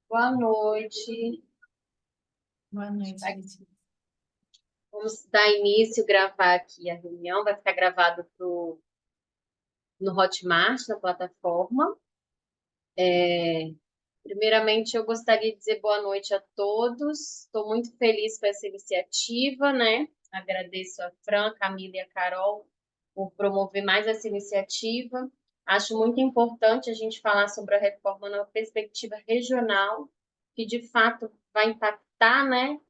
Boa noite. Boa noite, Letícia. Vamos dar início, gravar aqui a reunião. Vai ficar gravado no Hotmart, na plataforma. Primeiramente, eu gostaria de dizer boa noite a todos. Estou muito feliz com essa iniciativa, né? Agradeço a Fran, a Camila e a Carol por promover mais essa iniciativa. Acho muito importante a gente falar sobre a reforma na perspectiva regional, que de fato vai impactar, né,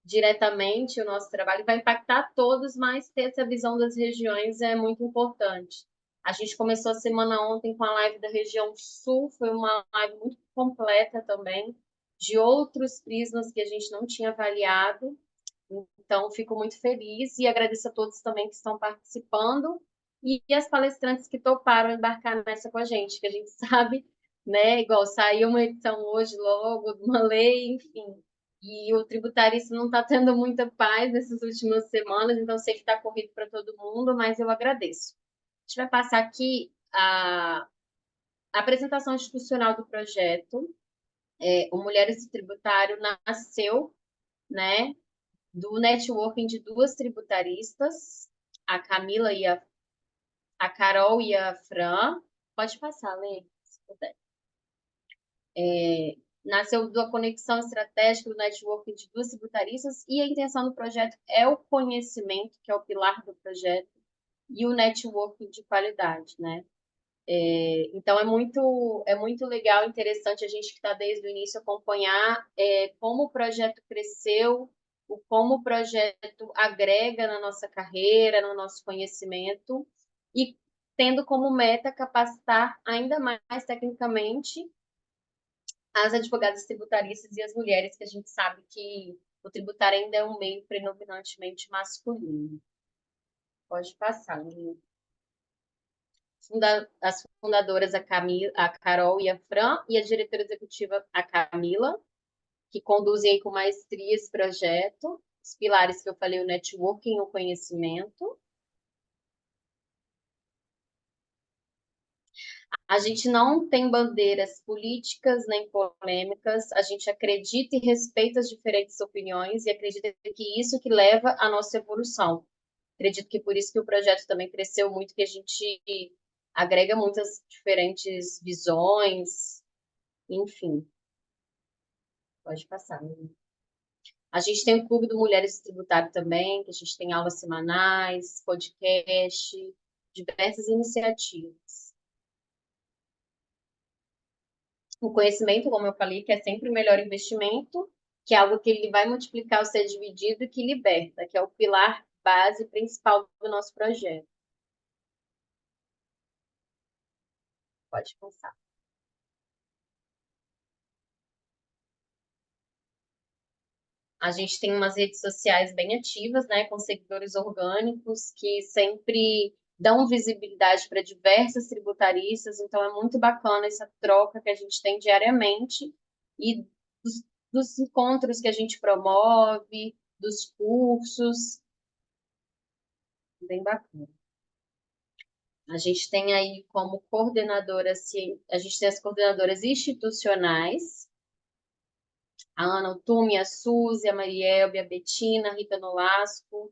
diretamente o nosso trabalho, vai impactar todos, mas ter essa visão das regiões é muito importante. A gente começou a semana ontem com a live da região sul, foi uma live muito completa também, de outros prismas que a gente não tinha avaliado. Então, fico muito feliz e agradeço a todos também que estão participando e as palestrantes que toparam embarcar nessa com a gente, que a gente sabe, né? Igual saiu uma edição hoje logo, uma lei, enfim. E o tributarista não está tendo muita paz nessas últimas semanas, então sei que está corrido para todo mundo, mas eu agradeço. A gente vai passar aqui a apresentação institucional do projeto. O Mulheres do Tributário nasceu, né, do networking de duas tributaristas, a Camila e a Carol e a Fran. Pode passar, Lê, se puder. Nasceu da conexão estratégica do networking de duas tributaristas e a intenção do projeto é o conhecimento, que é o pilar do projeto, e o networking de qualidade, né? Então, é muito legal, interessante a gente que está desde o início acompanhar como o projeto cresceu, como o projeto agrega na nossa carreira, no nosso conhecimento, e tendo como meta capacitar ainda mais tecnicamente as advogadas tributaristas e as mulheres, que a gente sabe que o tributário ainda é um meio predominantemente masculino. Pode passar, Lili. As fundadoras, a Carol e a Fran, e a diretora executiva, a Camila, que conduzem aí com maestria esse projeto. Os pilares que eu falei, o networking, o conhecimento. A gente não tem bandeiras políticas nem polêmicas, a gente acredita e respeita as diferentes opiniões e acredita que isso que leva à nossa evolução. Acredito que por isso que o projeto também cresceu muito, que a gente agrega muitas diferentes visões, enfim. Pode passar. A gente tem o Clube do Mulheres Tributário também, que a gente tem aulas semanais, podcast, diversas iniciativas. O conhecimento, como eu falei, que é sempre o melhor investimento, que é algo que ele vai multiplicar o ser dividido e que liberta, que é o pilar base principal do nosso projeto. Pode passar. A gente tem umas redes sociais bem ativas, né, com seguidores orgânicos que sempre dão visibilidade para diversas tributaristas, então é muito bacana essa troca que a gente tem diariamente e dos encontros que a gente promove, dos cursos, bem bacana. A gente tem aí como coordenadora, a gente tem as coordenadoras institucionais, a Ana Tumi, a Suzy, a Marielbe, a Betina, a Rita Nolasco.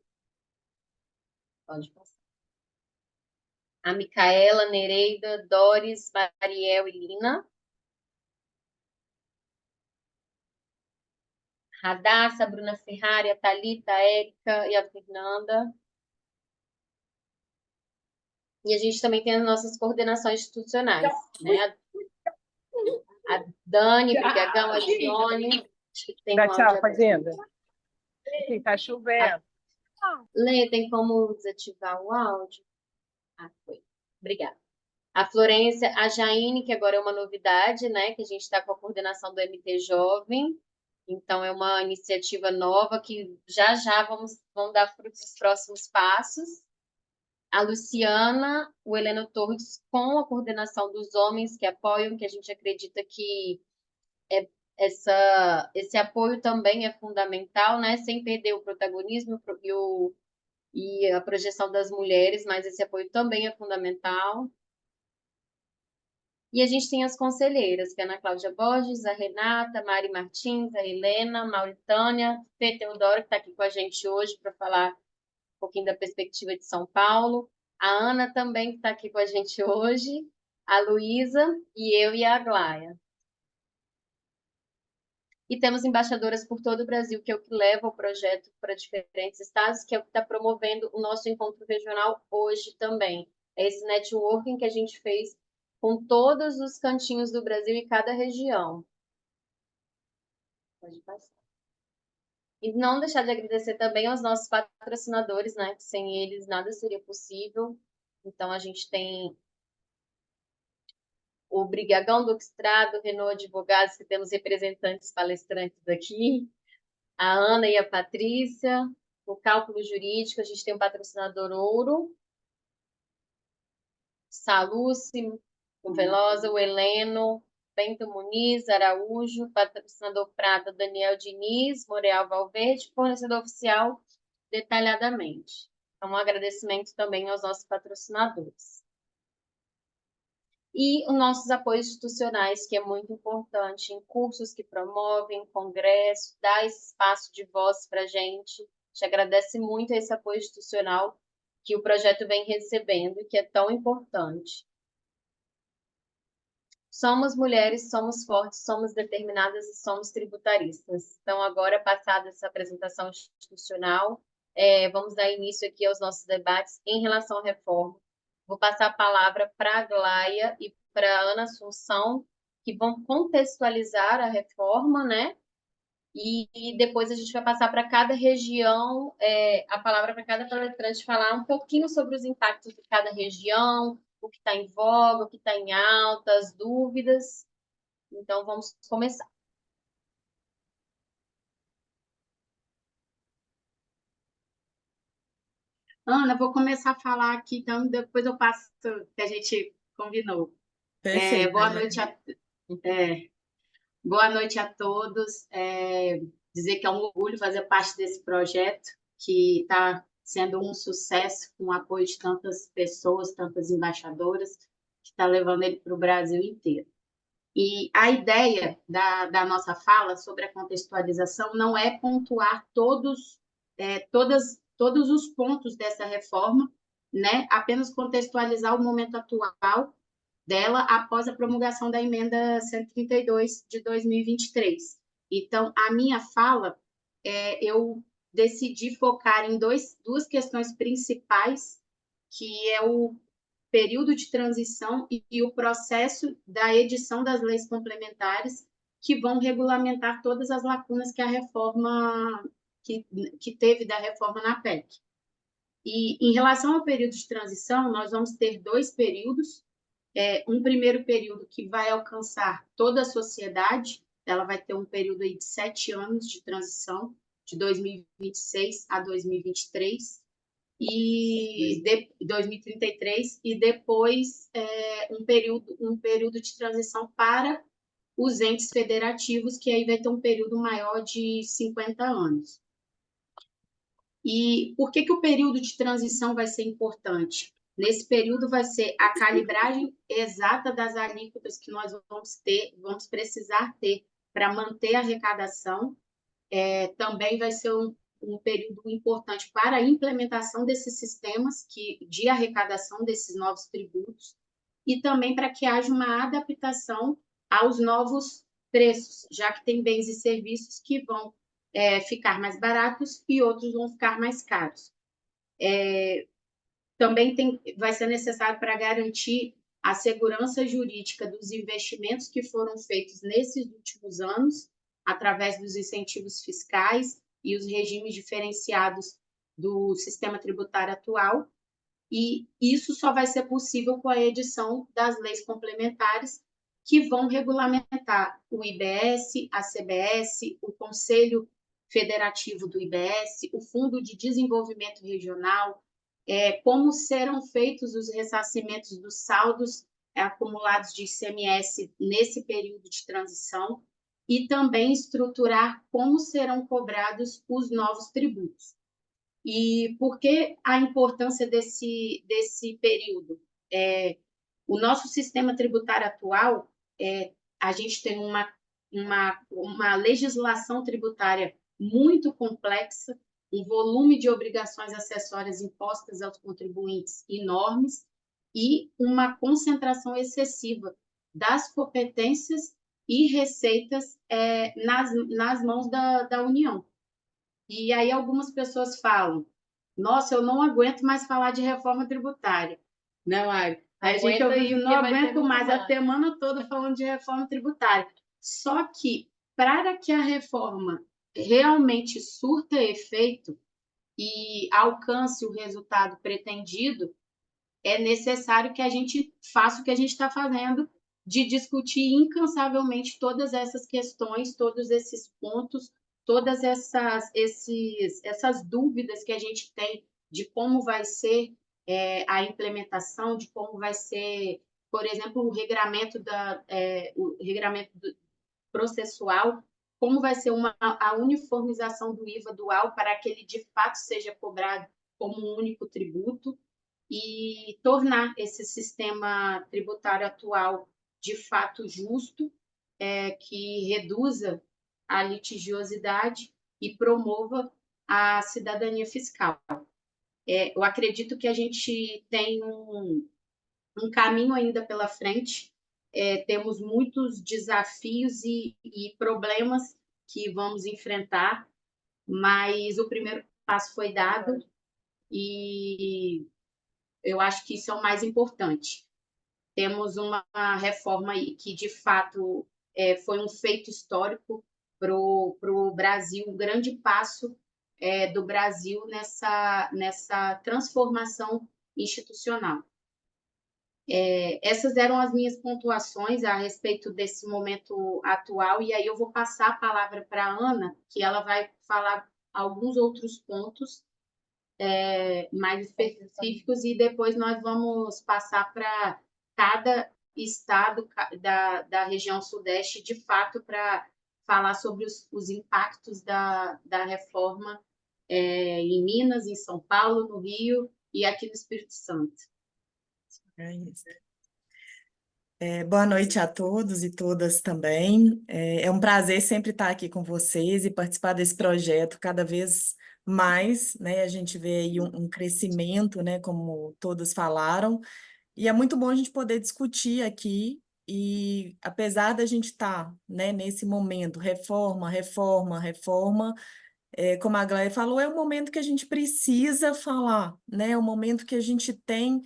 Pode passar. A Micaela, Nereida, Doris, Mariel e Lina. Radassa, a Bruna Ferrari, a Thalita, a Érica e a Fernanda. E a gente também tem as nossas coordenações institucionais, né? A Dani, Brigagão, a Gione. Acho que tem Dá um áudio tchau, aberto. fazenda. Tá chovendo. Lê, tem como desativar o áudio? Ah, foi. Obrigada. A Florência, a Jaine, que agora é uma novidade, né? Que a gente está com a coordenação do MT Jovem. Então, é uma iniciativa nova que já vão dar frutos nos próximos passos. A Luciana, o Heleno Torres, com a coordenação dos homens que apoiam, que a gente acredita que esse apoio também é fundamental, né? Sem perder o protagonismo e a projeção das mulheres, mas esse apoio também é fundamental. E a gente tem as conselheiras, que é a Ana Cláudia Borges, a Renata, a Mari Martins, a Helena, a Mauritânia, Fê Teodoro, que está aqui com a gente hoje para falar um pouquinho da perspectiva de São Paulo, a Ana também, que está aqui com a gente hoje, a Luísa e eu e a Aglaia. E temos embaixadoras por todo o Brasil, que é o que leva o projeto para diferentes estados, que é o que está promovendo o nosso encontro regional hoje também. É esse networking que a gente fez com todos os cantinhos do Brasil e cada região. Pode passar. E não deixar de agradecer também aos nossos patrocinadores, né? Que sem eles nada seria possível. Então, a gente tem o Brigagão do Estrado, Renault Advogados, que temos representantes palestrantes aqui, a Ana e a Patrícia, o Cálculo Jurídico, a gente tem um patrocinador Ouro, Saluce, o Velosa, o Heleno, Bento Muniz, Araújo, patrocinador Prata, Daniel Diniz, Moreal Valverde, fornecedor oficial, detalhadamente. Então, um agradecimento também aos nossos patrocinadores. E os nossos apoios institucionais, que é muito importante, em cursos que promovem, congressos, dá esse espaço de voz para a gente. Te agradece muito esse apoio institucional que o projeto vem recebendo e que é tão importante. Somos mulheres, somos fortes, somos determinadas e somos tributaristas. Então, agora, passada essa apresentação institucional, vamos dar início aqui aos nossos debates em relação à reforma. Vou passar a palavra para a Aglaia e para a Ana Assunção, que vão contextualizar a reforma, né? E depois a gente vai passar para cada região, a palavra para cada palestrante falar um pouquinho sobre os impactos de cada região, o que está em voga, o que está em alta, as dúvidas. Então, vamos começar. Ana, vou começar a falar aqui, então depois eu passo que a gente combinou. Perfeito. Boa noite boa noite a todos. Dizer que é um orgulho fazer parte desse projeto, que está sendo um sucesso, com o apoio de tantas pessoas, tantas embaixadoras, que está levando ele para o Brasil inteiro. E a ideia da nossa fala sobre a contextualização não é pontuar todos os pontos dessa reforma, né? Apenas contextualizar o momento atual dela após a promulgação da emenda 132 de 2023. Então, a minha fala, eu decidi focar em duas questões principais, que é o período de transição e o processo da edição das leis complementares que vão regulamentar todas as lacunas que a reforma que teve da reforma na PEC. E em relação ao período de transição, nós vamos ter dois períodos. Um primeiro período que vai alcançar toda a sociedade, ela vai ter um período aí de 7 anos de transição, de 2026 a 2023, e 2033, e depois um período de transição para os entes federativos, que aí vai ter um período maior de 50 anos. E por que o período de transição vai ser importante? Nesse período vai ser a calibragem exata das alíquotas que nós vamos precisar ter para manter a arrecadação. Também vai ser um período importante para a implementação desses sistemas de arrecadação desses novos tributos e também para que haja uma adaptação aos novos preços, já que tem bens e serviços que vão ficar mais baratos e outros vão ficar mais caros. Também vai ser necessário para garantir a segurança jurídica dos investimentos que foram feitos nesses últimos anos, através dos incentivos fiscais e os regimes diferenciados do sistema tributário atual, e isso só vai ser possível com a edição das leis complementares que vão regulamentar o IBS, a CBS, o Conselho Federativo do IBS, o Fundo de Desenvolvimento Regional, como serão feitos os ressarcimentos dos saldos acumulados de ICMS nesse período de transição e também estruturar como serão cobrados os novos tributos. E por que a importância desse período? O nosso sistema tributário atual, a gente tem uma legislação tributária muito complexa, um volume de obrigações acessórias impostas aos contribuintes enormes e uma concentração excessiva das competências e receitas nas mãos da União. E aí algumas pessoas falam, nossa, eu não aguento mais falar de reforma tributária. Não, aí a gente ouve, não aguento mais a semana toda falando de reforma tributária. Só que, para que a reforma realmente surta efeito e alcance o resultado pretendido, é necessário que a gente faça o que a gente está fazendo, de discutir incansavelmente todas essas questões, todos esses pontos, todas essas dúvidas que a gente tem de como vai ser a implementação, de como vai ser, por exemplo, o regramento processual, como vai ser a uniformização do IVA dual para que ele, de fato, seja cobrado como um único tributo e tornar esse sistema tributário atual, de fato, justo, que reduza a litigiosidade e promova a cidadania fiscal. Eu acredito que a gente tem um caminho ainda pela frente, temos muitos desafios e problemas que vamos enfrentar, mas o primeiro passo foi dado e eu acho que isso é o mais importante. Temos uma reforma aí que, de fato, foi um feito histórico para o Brasil, um grande passo do Brasil nessa transformação institucional. Essas eram as minhas pontuações a respeito desse momento atual, e aí eu vou passar a palavra para a Ana, que ela vai falar alguns outros pontos mais específicos, e depois nós vamos passar para cada estado da região Sudeste, de fato, para falar sobre os impactos da reforma em Minas, em São Paulo, no Rio e aqui no Espírito Santo. É isso. Boa noite a todos e todas também. É um prazer sempre estar aqui com vocês e participar desse projeto cada vez mais, né? A gente vê aí um crescimento, né? Como todos falaram, e é muito bom a gente poder discutir aqui. E apesar da gente estar, né, nesse momento, reforma, como a Aglaé falou, é um momento que a gente precisa falar, né? É um momento que a gente tem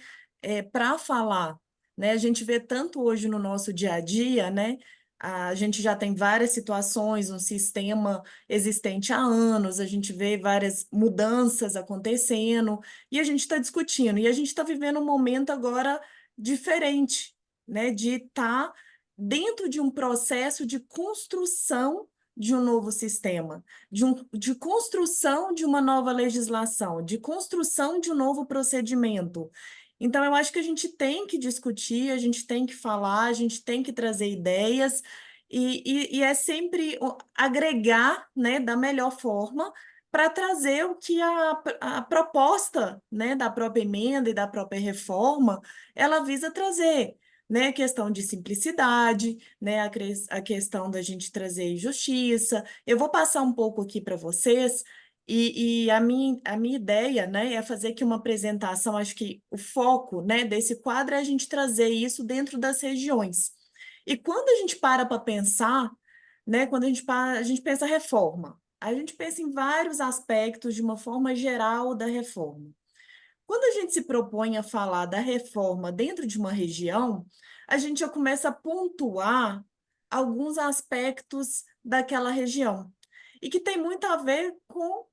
para falar, né? A gente vê tanto hoje no nosso dia a dia, né? A gente já tem várias situações, um sistema existente há anos, a gente vê várias mudanças acontecendo e a gente está discutindo. E a gente está vivendo um momento agora diferente, né? De estar dentro de um processo de construção de um novo sistema, de construção de uma nova legislação, de construção de um novo procedimento. Então, eu acho que a gente tem que discutir, a gente tem que falar, a gente tem que trazer ideias, e é sempre agregar, né, da melhor forma para trazer o que a proposta, né, da própria emenda e da própria reforma, ela visa trazer, né, a questão de simplicidade, né, a questão da gente trazer justiça. Eu vou passar um pouco aqui para vocês, e a minha ideia, né, é fazer aqui uma apresentação. Acho que o foco, né, desse quadro é a gente trazer isso dentro das regiões. E quando a gente para pensar, né, quando a gente pensa reforma, a gente pensa em vários aspectos de uma forma geral da reforma. Quando a gente se propõe a falar da reforma dentro de uma região, a gente já começa a pontuar alguns aspectos daquela região, e que tem muito a ver com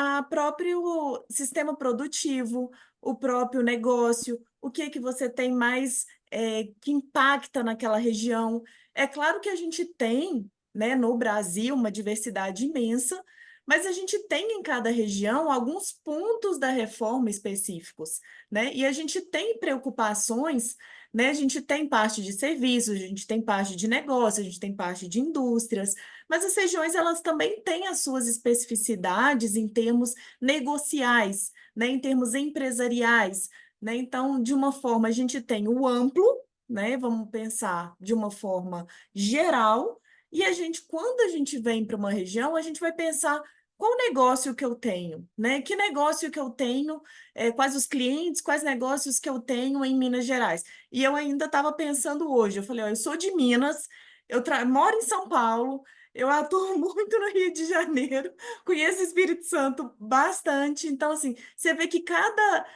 o próprio sistema produtivo, o próprio negócio, o que você tem mais que impacta naquela região. É claro que a gente tem, né, no Brasil, uma diversidade imensa, mas a gente tem em cada região alguns pontos da reforma específicos, né? E a gente tem preocupações, né? A gente tem parte de serviços, a gente tem parte de negócio, a gente tem parte de indústrias, mas as regiões, elas também têm as suas especificidades em termos negociais, né? Em termos empresariais, né? Então, de uma forma, a gente tem o amplo, né? Vamos pensar de uma forma geral, e quando a gente vem para uma região, a gente vai pensar qual negócio que eu tenho, né? Que negócio que eu tenho, quais os clientes, quais negócios que eu tenho em Minas Gerais. E eu ainda estava pensando hoje, eu falei, ó, eu sou de Minas, moro em São Paulo, eu atuo muito no Rio de Janeiro, conheço o Espírito Santo bastante, então, assim, você vê que cada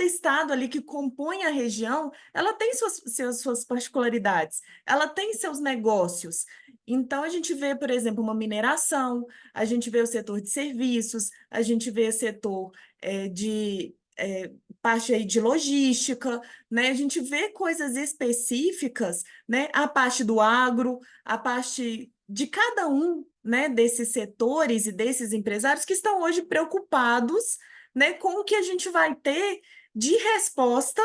estado ali que compõe a região, ela tem suas particularidades, ela tem seus negócios. Então, a gente vê, por exemplo, uma mineração, a gente vê o setor de serviços, a gente vê o setor de parte aí de logística, né? A gente vê coisas específicas, né? A parte do agro, a parte de cada um, né, desses setores e desses empresários que estão hoje preocupados, né, com o que a gente vai ter de resposta,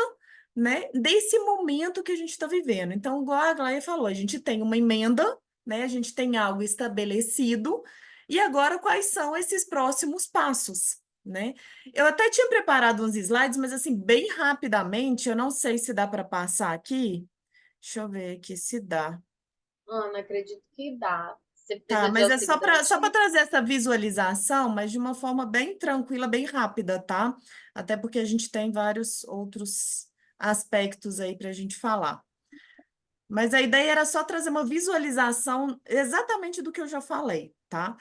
né, desse momento que a gente está vivendo. Então, igual a Aglaia falou, a gente tem uma emenda, né, a gente tem algo estabelecido, e agora quais são esses próximos passos, né? Eu até tinha preparado uns slides, mas assim, bem rapidamente, eu não sei se dá para passar aqui. Deixa eu ver aqui se dá. Ana, acredito que dá. Você Tá, precisa de mas é auxílio da só para gente? trazer essa visualização, mas de uma forma bem tranquila, bem rápida, tá? Até porque a gente tem vários outros aspectos aí para a gente falar. Mas a ideia era só trazer uma visualização exatamente do que eu já falei, tá?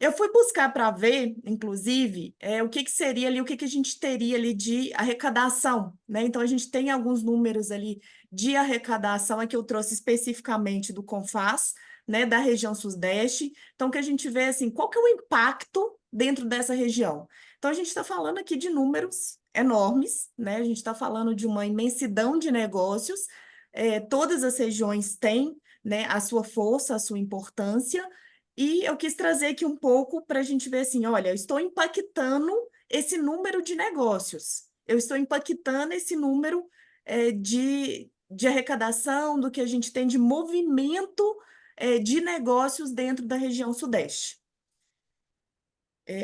Eu fui buscar para ver, inclusive, o que seria ali, o que a gente teria ali de arrecadação, né? Então, a gente tem alguns números ali de arrecadação, aqui eu trouxe especificamente do Confas, né, da região Sudeste. Então, que a gente vê, assim, qual que é o impacto dentro dessa região? Então, a gente está falando aqui de números enormes, né? A gente está falando de uma imensidão de negócios, todas as regiões têm, né, a sua força, a sua importância, e eu quis trazer aqui um pouco para a gente ver assim, olha, eu estou impactando esse número de negócios, eu estou impactando esse número de arrecadação, do que a gente tem de movimento de negócios dentro da região Sudeste.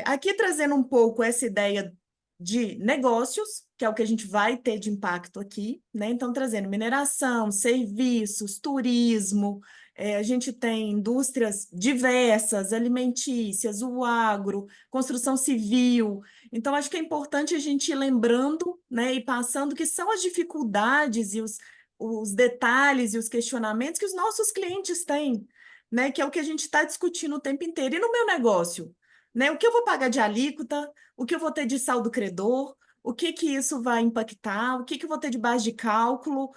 Aqui trazendo um pouco essa ideia de negócios, que é o que a gente vai ter de impacto aqui, né? Então, trazendo mineração, serviços, turismo, a gente tem indústrias diversas, alimentícias, o agro, construção civil. Então, acho que é importante a gente ir lembrando, né, e passando que são as dificuldades e os detalhes e os questionamentos que os nossos clientes têm, né? Que é o que a gente está discutindo o tempo inteiro. E no meu negócio? Né? O que eu vou pagar de alíquota, o que eu vou ter de saldo credor, o que isso vai impactar, o que eu vou ter de base de cálculo,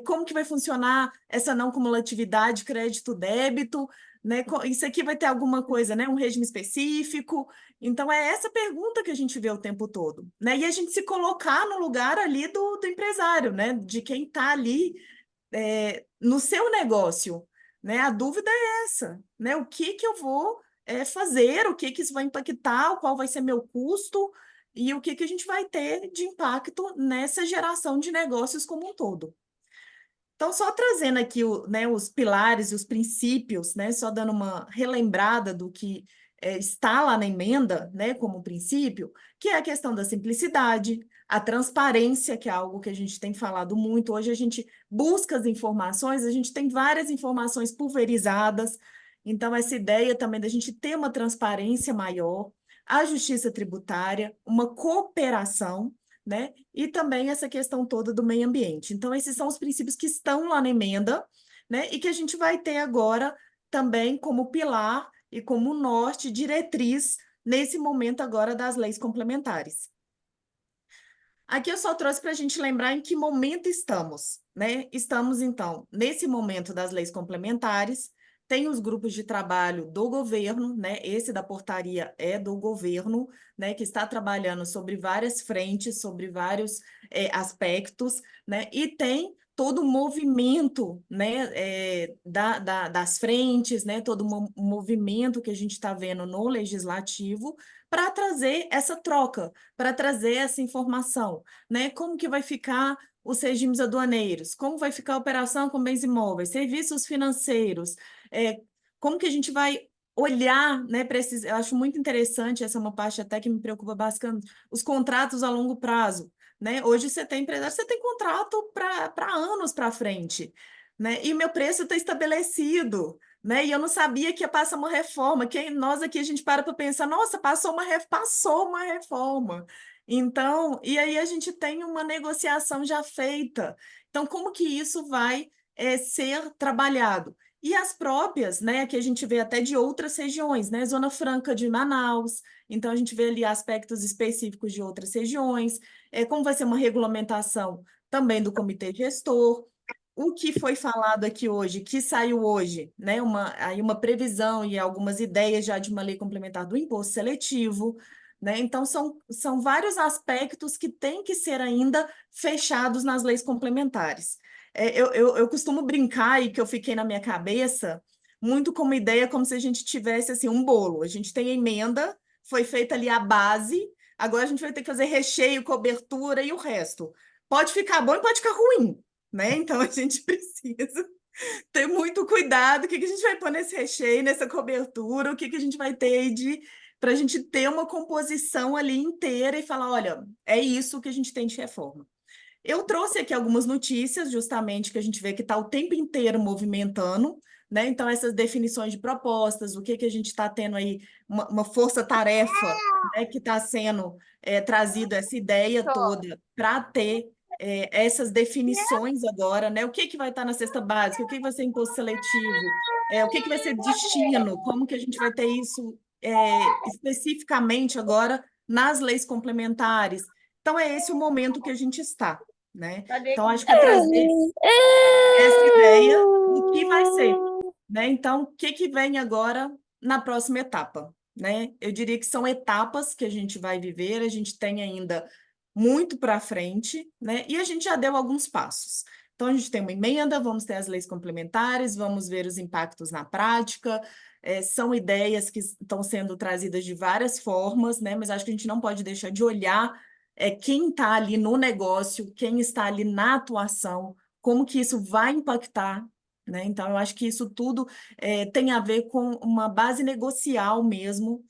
como que vai funcionar essa não cumulatividade crédito-débito, né? Isso aqui vai ter alguma coisa, né? Um regime específico. Então, é essa pergunta que a gente vê o tempo todo, né? E a gente se colocar no lugar ali do empresário, né? De quem está ali no seu negócio, né? A dúvida é essa, né? O que eu vou fazer, o que isso vai impactar, qual vai ser meu custo e o que a gente vai ter de impacto nessa geração de negócios como um todo. Então, só trazendo aqui né, os pilares e os princípios, né, só dando uma relembrada do que está lá na emenda, né, como princípio, que é a questão da simplicidade, a transparência, que é algo que a gente tem falado muito. Hoje a gente busca as informações, a gente tem várias informações pulverizadas, então essa ideia também da gente ter uma transparência maior, a justiça tributária, uma cooperação, né? E também essa questão toda do meio ambiente. Então, esses são os princípios que estão lá na emenda, né? E que a gente vai ter agora também como pilar e como norte, diretriz, nesse momento agora das leis complementares. Aqui eu só trouxe para a gente lembrar em que momento estamos, né? Estamos, então, nesse momento das leis complementares, tem os grupos de trabalho do governo, né? Esse da portaria é do governo, né? Que está trabalhando sobre várias frentes, sobre vários aspectos, né? E tem todo o movimento, né? Das frentes, né? Todo o movimento que a gente está vendo no legislativo para trazer essa troca, para trazer essa informação, né? Como que vai ficar os regimes aduaneiros, como vai ficar a operação com bens imóveis, serviços financeiros, como que a gente vai olhar, né, para eu acho muito interessante, essa é uma parte até que me preocupa bastante, os contratos a longo prazo, né? Hoje você tem empresário, você tem contrato para anos para frente, né? E o meu preço está estabelecido, né? E eu não sabia que ia passar uma reforma. Nós aqui a gente para pensar, nossa, passou uma reforma. Então, e aí a gente tem uma negociação já feita. Então, como que isso vai ser trabalhado? E as próprias, né, que a gente vê até de outras regiões, né? Zona Franca de Manaus, então a gente vê ali aspectos específicos de outras regiões, como vai ser uma regulamentação também do comitê gestor. O que foi falado aqui hoje, que saiu hoje, né? Aí uma previsão e algumas ideias já de uma lei complementar do imposto seletivo, né? Então, são vários aspectos que têm que ser ainda fechados nas leis complementares. Eu costumo brincar e que eu fiquei na minha cabeça muito como ideia, como se a gente tivesse assim, um bolo. A gente tem a emenda, foi feita ali a base, agora a gente vai ter que fazer recheio, cobertura e o resto. Pode ficar bom e pode ficar ruim, né? Então a gente precisa ter muito cuidado. O que que a gente vai pôr nesse recheio, nessa cobertura, o que que a gente vai ter aí de para a gente ter uma composição ali inteira e falar, olha, é isso que a gente tem de reforma. Eu trouxe aqui algumas notícias, justamente, que a gente vê que está o tempo inteiro movimentando, né? Então, essas definições de propostas, o que que a gente está tendo aí, uma força-tarefa, né, que está sendo trazido essa ideia toda para ter essas definições agora, né? O que que vai estar na cesta básica, o que que vai ser imposto seletivo, o que que vai ser destino, como que a gente vai ter isso especificamente agora nas leis complementares. Então, é esse o momento que a gente está, né? Então, acho que é trazer essa ideia do que vai ser, né? Então, o que que vem agora na próxima etapa, né? Eu diria que são etapas que a gente vai viver, a gente tem ainda muito para frente, né? E a gente já deu alguns passos. Então, a gente tem uma emenda, vamos ter as leis complementares, vamos ver os impactos na prática. São ideias que estão sendo trazidas de várias formas, né? Mas acho que a gente não pode deixar de olhar quem está ali no negócio, quem está ali na atuação, como que isso vai impactar, né? Então, eu acho que isso tudo tem a ver com uma base negocial mesmo,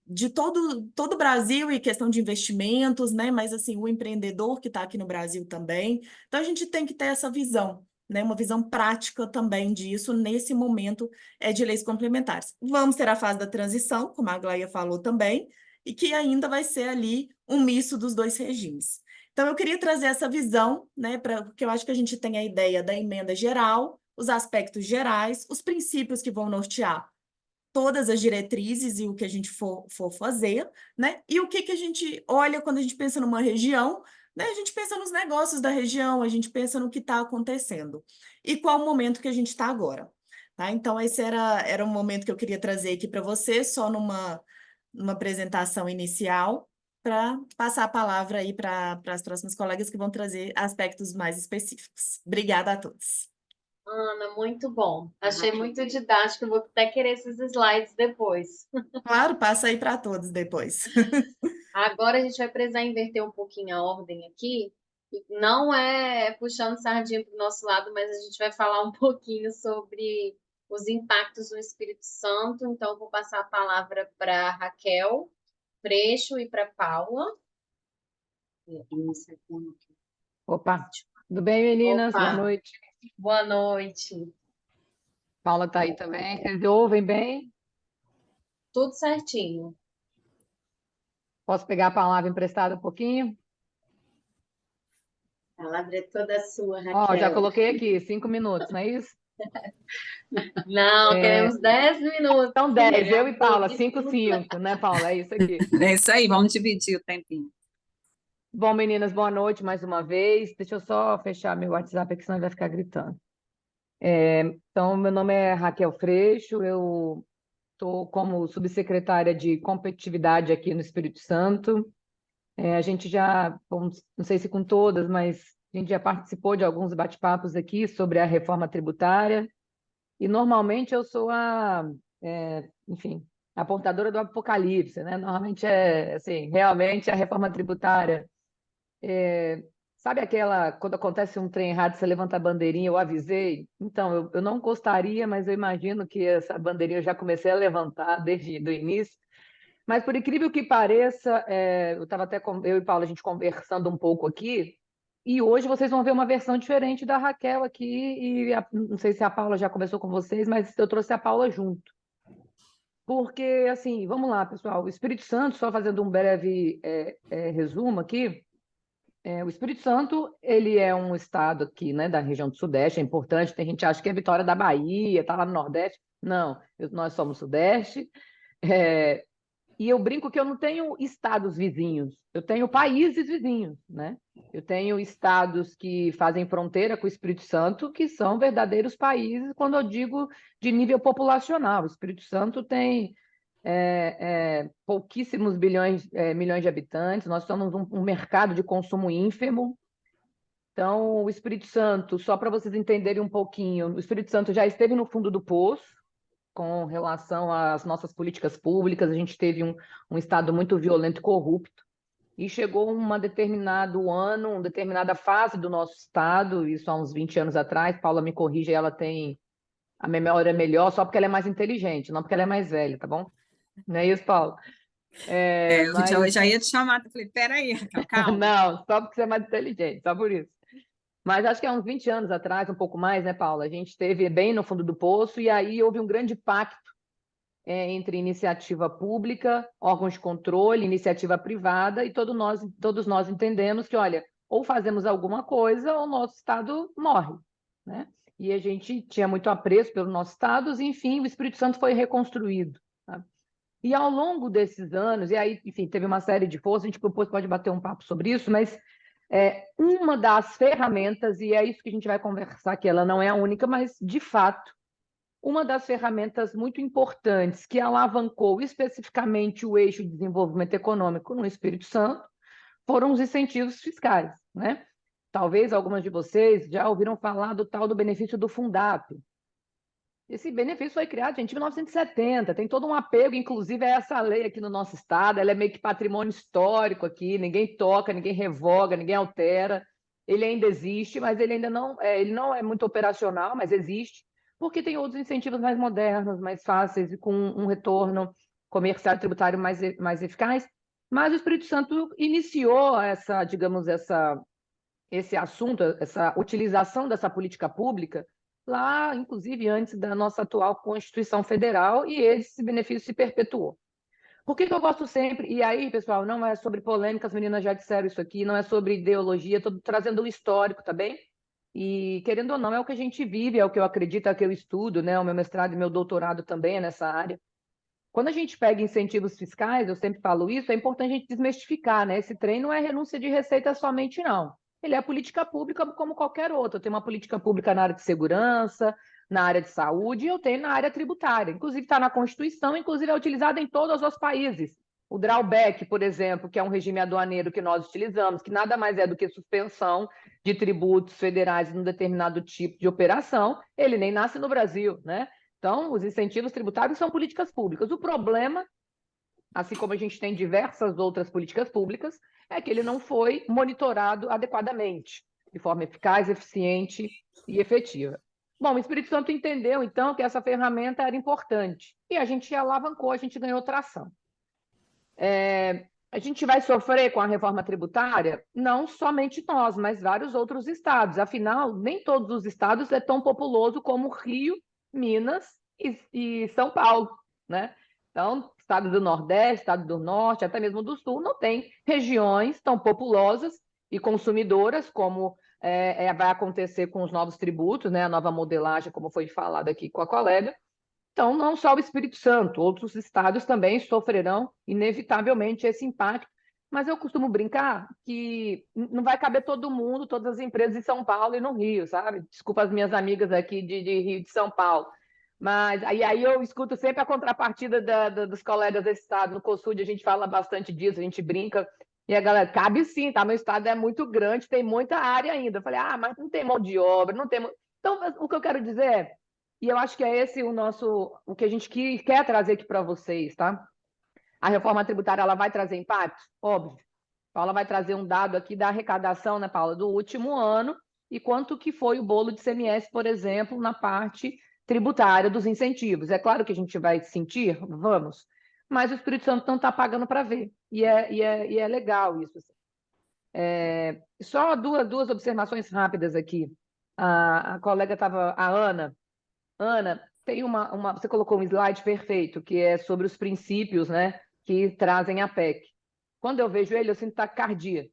de todo o Brasil e questão de investimentos, né? Mas, assim, o empreendedor que está aqui no Brasil também. Então, a gente tem que ter essa visão, né? Uma visão prática também disso nesse momento de leis complementares. Vamos ter a fase da transição, como a Aglaia falou também, e que ainda vai ser ali um misto dos dois regimes. Então, eu queria trazer essa visão, né, porque eu acho que a gente tem a ideia da emenda geral, os aspectos gerais, os princípios que vão nortear todas as diretrizes e o que a gente for fazer, né? E o que que a gente olha quando a gente pensa numa região, né? A gente pensa nos negócios da região, a gente pensa no que está acontecendo. E qual o momento que a gente está agora, tá? Então, esse era um momento que eu queria trazer aqui para você, só numa apresentação inicial, para passar a palavra aí para as próximas colegas que vão trazer aspectos mais específicos. Obrigada a todos. Ana, muito bom. Achei muito didático. Vou até querer esses slides depois. Claro, passa aí para todos depois. Agora a gente vai precisar inverter um pouquinho a ordem aqui. Não é puxando sardinha para o nosso lado, mas a gente vai falar um pouquinho sobre os impactos no Espírito Santo. Então, eu vou passar a palavra para Raquel Freixo e para Paula. Opa, tudo bem, meninas? Opa. Boa noite. Boa noite. Paula está aí também. Vocês ouvem bem? Tudo certinho. Posso pegar a palavra emprestada um pouquinho? A palavra é toda sua, Ó, já Raquel. coloquei aqui, 5 minutos, não é isso? Não, queremos 10 minutos. Então, 10, filha. eu e Paula, 5, 5, né, Paula? É isso aqui. É isso aí, vamos dividir o tempinho. Bom, meninas, boa noite mais uma vez. Deixa eu só fechar meu WhatsApp aqui, senão ele vai ficar gritando. Então, meu nome é Raquel Freixo, eu estou como subsecretária de competitividade aqui no Espírito Santo. A gente já, não sei se com todas, mas a gente já participou de alguns bate-papos aqui sobre a reforma tributária. E normalmente eu sou enfim, a portadora do apocalipse, né? Normalmente assim, realmente a reforma tributária. Sabe quando acontece um trem errado, você levanta a bandeirinha, eu avisei? Então, eu não gostaria, mas eu imagino que essa bandeirinha eu já comecei a levantar desde o início, Mas, por incrível que pareça, eu estava até eu e Paula, a gente conversando um pouco aqui, e hoje vocês vão ver uma versão diferente da Raquel aqui, e não sei se a Paula já conversou com vocês, mas eu trouxe a Paula junto. Porque, assim, vamos lá, pessoal, o Espírito Santo, só fazendo um breve resumo aqui, o Espírito Santo, ele é um estado aqui, né, da região do Sudeste, é importante, tem gente que acha que é Vitória da Bahia, está lá no Nordeste. Não, nós somos Sudeste, e eu brinco que eu não tenho estados vizinhos, eu tenho países vizinhos, né? Eu tenho estados que fazem fronteira com o Espírito Santo, que são verdadeiros países, quando eu digo de nível populacional. O Espírito Santo tem pouquíssimos milhões de habitantes, nós somos um mercado de consumo ínfimo. Então, o Espírito Santo, só para vocês entenderem um pouquinho, o Espírito Santo já esteve no fundo do poço com relação às nossas políticas públicas, a gente teve um Estado muito violento e corrupto, e chegou uma determinado ano, uma determinada fase do nosso Estado, isso há uns 20 anos atrás, Paula me corrige, ela tem a memória melhor só porque ela é mais inteligente, não porque ela é mais velha, tá bom? Não é isso, Paulo? Eu já ia te chamar, eu falei, peraí, Raquel, calma. Não, só porque você é mais inteligente, só por isso. Mas acho que há uns 20 anos atrás, um pouco mais, né, Paula? A gente esteve bem no fundo do poço e aí houve um grande pacto entre iniciativa pública, órgãos de controle, iniciativa privada, e todos nós entendemos que, olha, ou fazemos alguma coisa ou o nosso Estado morre, né? E a gente tinha muito apreço pelo nosso Estado, e, enfim, o Espírito Santo foi reconstruído. Tá? E ao longo desses anos, e aí, enfim, teve uma série de forças, a gente depois pode bater um papo sobre isso, mas uma das ferramentas, e é isso que a gente vai conversar, que ela não é a única, mas, de fato, uma das ferramentas muito importantes que alavancou especificamente o eixo de desenvolvimento econômico no Espírito Santo foram os incentivos fiscais, né? Talvez algumas de vocês já ouviram falar do tal do benefício do Fundap. Esse benefício foi criado, gente, em 1970, tem todo um apego, inclusive, a essa lei aqui no nosso estado, ela é meio que patrimônio histórico aqui, ninguém toca, ninguém revoga, ninguém altera, ele ainda existe, mas ele ainda não, ele não é muito operacional, mas existe, porque tem outros incentivos mais modernos, mais fáceis e com um retorno comercial e tributário mais eficaz, mas o Espírito Santo iniciou esse assunto, essa utilização dessa política pública, lá, inclusive, antes da nossa atual Constituição Federal, e esse benefício se perpetuou. Por que eu gosto sempre? E aí, pessoal, não é sobre polêmica, as meninas já disseram isso aqui, não é sobre ideologia, estou trazendo o histórico, tá bem? E, querendo ou não, é o que a gente vive, é o que eu acredito, é o que eu estudo, né? O meu mestrado e meu doutorado também é nessa área. Quando a gente pega incentivos fiscais, eu sempre falo isso, é importante a gente desmistificar, né? Esse trem não é renúncia de receita somente, não. Ele é política pública como qualquer outra. Eu tenho uma política pública na área de segurança, na área de saúde, e eu tenho na área tributária. Inclusive está na Constituição, inclusive é utilizada em todos os países. O drawback, por exemplo, que é um regime aduaneiro que nós utilizamos, que nada mais é do que suspensão de tributos federais em um determinado tipo de operação, ele nem nasce no Brasil, né? Então, os incentivos tributários são políticas públicas. O problema, assim como a gente tem diversas outras políticas públicas, é que ele não foi monitorado adequadamente, de forma eficaz, eficiente e efetiva. Bom, o Espírito Santo entendeu, então, que essa ferramenta era importante. E a gente alavancou, a gente ganhou tração. A gente vai sofrer com a reforma tributária? Não somente nós, mas vários outros estados. Afinal, nem todos os estados é tão populoso como Rio, Minas e São Paulo, né? Então, estado do Nordeste, estado do Norte, até mesmo do Sul, não tem regiões tão populosas e consumidoras como vai acontecer com os novos tributos, né? A nova modelagem, como foi falado aqui com a colega. Então, não só o Espírito Santo, outros estados também sofrerão, inevitavelmente, esse impacto. Mas eu costumo brincar que não vai caber todo mundo, todas as empresas em São Paulo e no Rio, sabe? Desculpa as minhas amigas aqui de Rio de São Paulo. Mas aí eu escuto sempre a contrapartida dos colegas desse estado. No COSUD a gente fala bastante disso, a gente brinca. E a galera, cabe sim, tá? Meu estado é muito grande, tem muita área ainda. Eu falei, mas não tem mão de obra, não tem... Então, o que eu quero dizer é, e eu acho que é esse o que a gente quer trazer aqui para vocês, tá? A reforma tributária, ela vai trazer impacto? Óbvio. Paula vai trazer um dado aqui da arrecadação, né, Paula, do último ano e quanto que foi o bolo de ICMS, por exemplo, na parte tributária dos incentivos. É claro que a gente vai sentir? Vamos. mas o Espírito Santo não está pagando para ver. E é legal isso. Assim. Só duas observações rápidas aqui. A colega estava, a Ana. Ana, tem você colocou um slide perfeito, que é sobre os princípios, né, que trazem a PEC. Quando eu vejo ele, eu sinto taquicardia.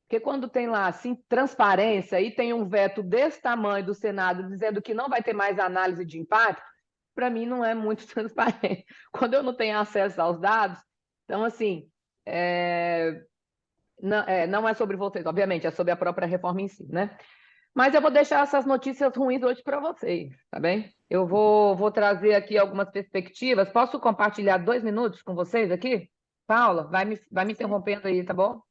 Porque quando tem lá, assim, transparência e tem um veto desse tamanho do Senado dizendo que não vai ter mais análise de impacto, para mim não é muito transparente. Quando eu não tenho acesso aos dados, então, assim, não é sobre vocês, obviamente, é sobre a própria reforma em si, né? Mas eu vou deixar essas notícias ruins hoje para vocês, tá bem? Eu vou trazer aqui algumas perspectivas. Posso compartilhar 2 minutos com vocês aqui? Paula, vai me interrompendo aí, tá bom?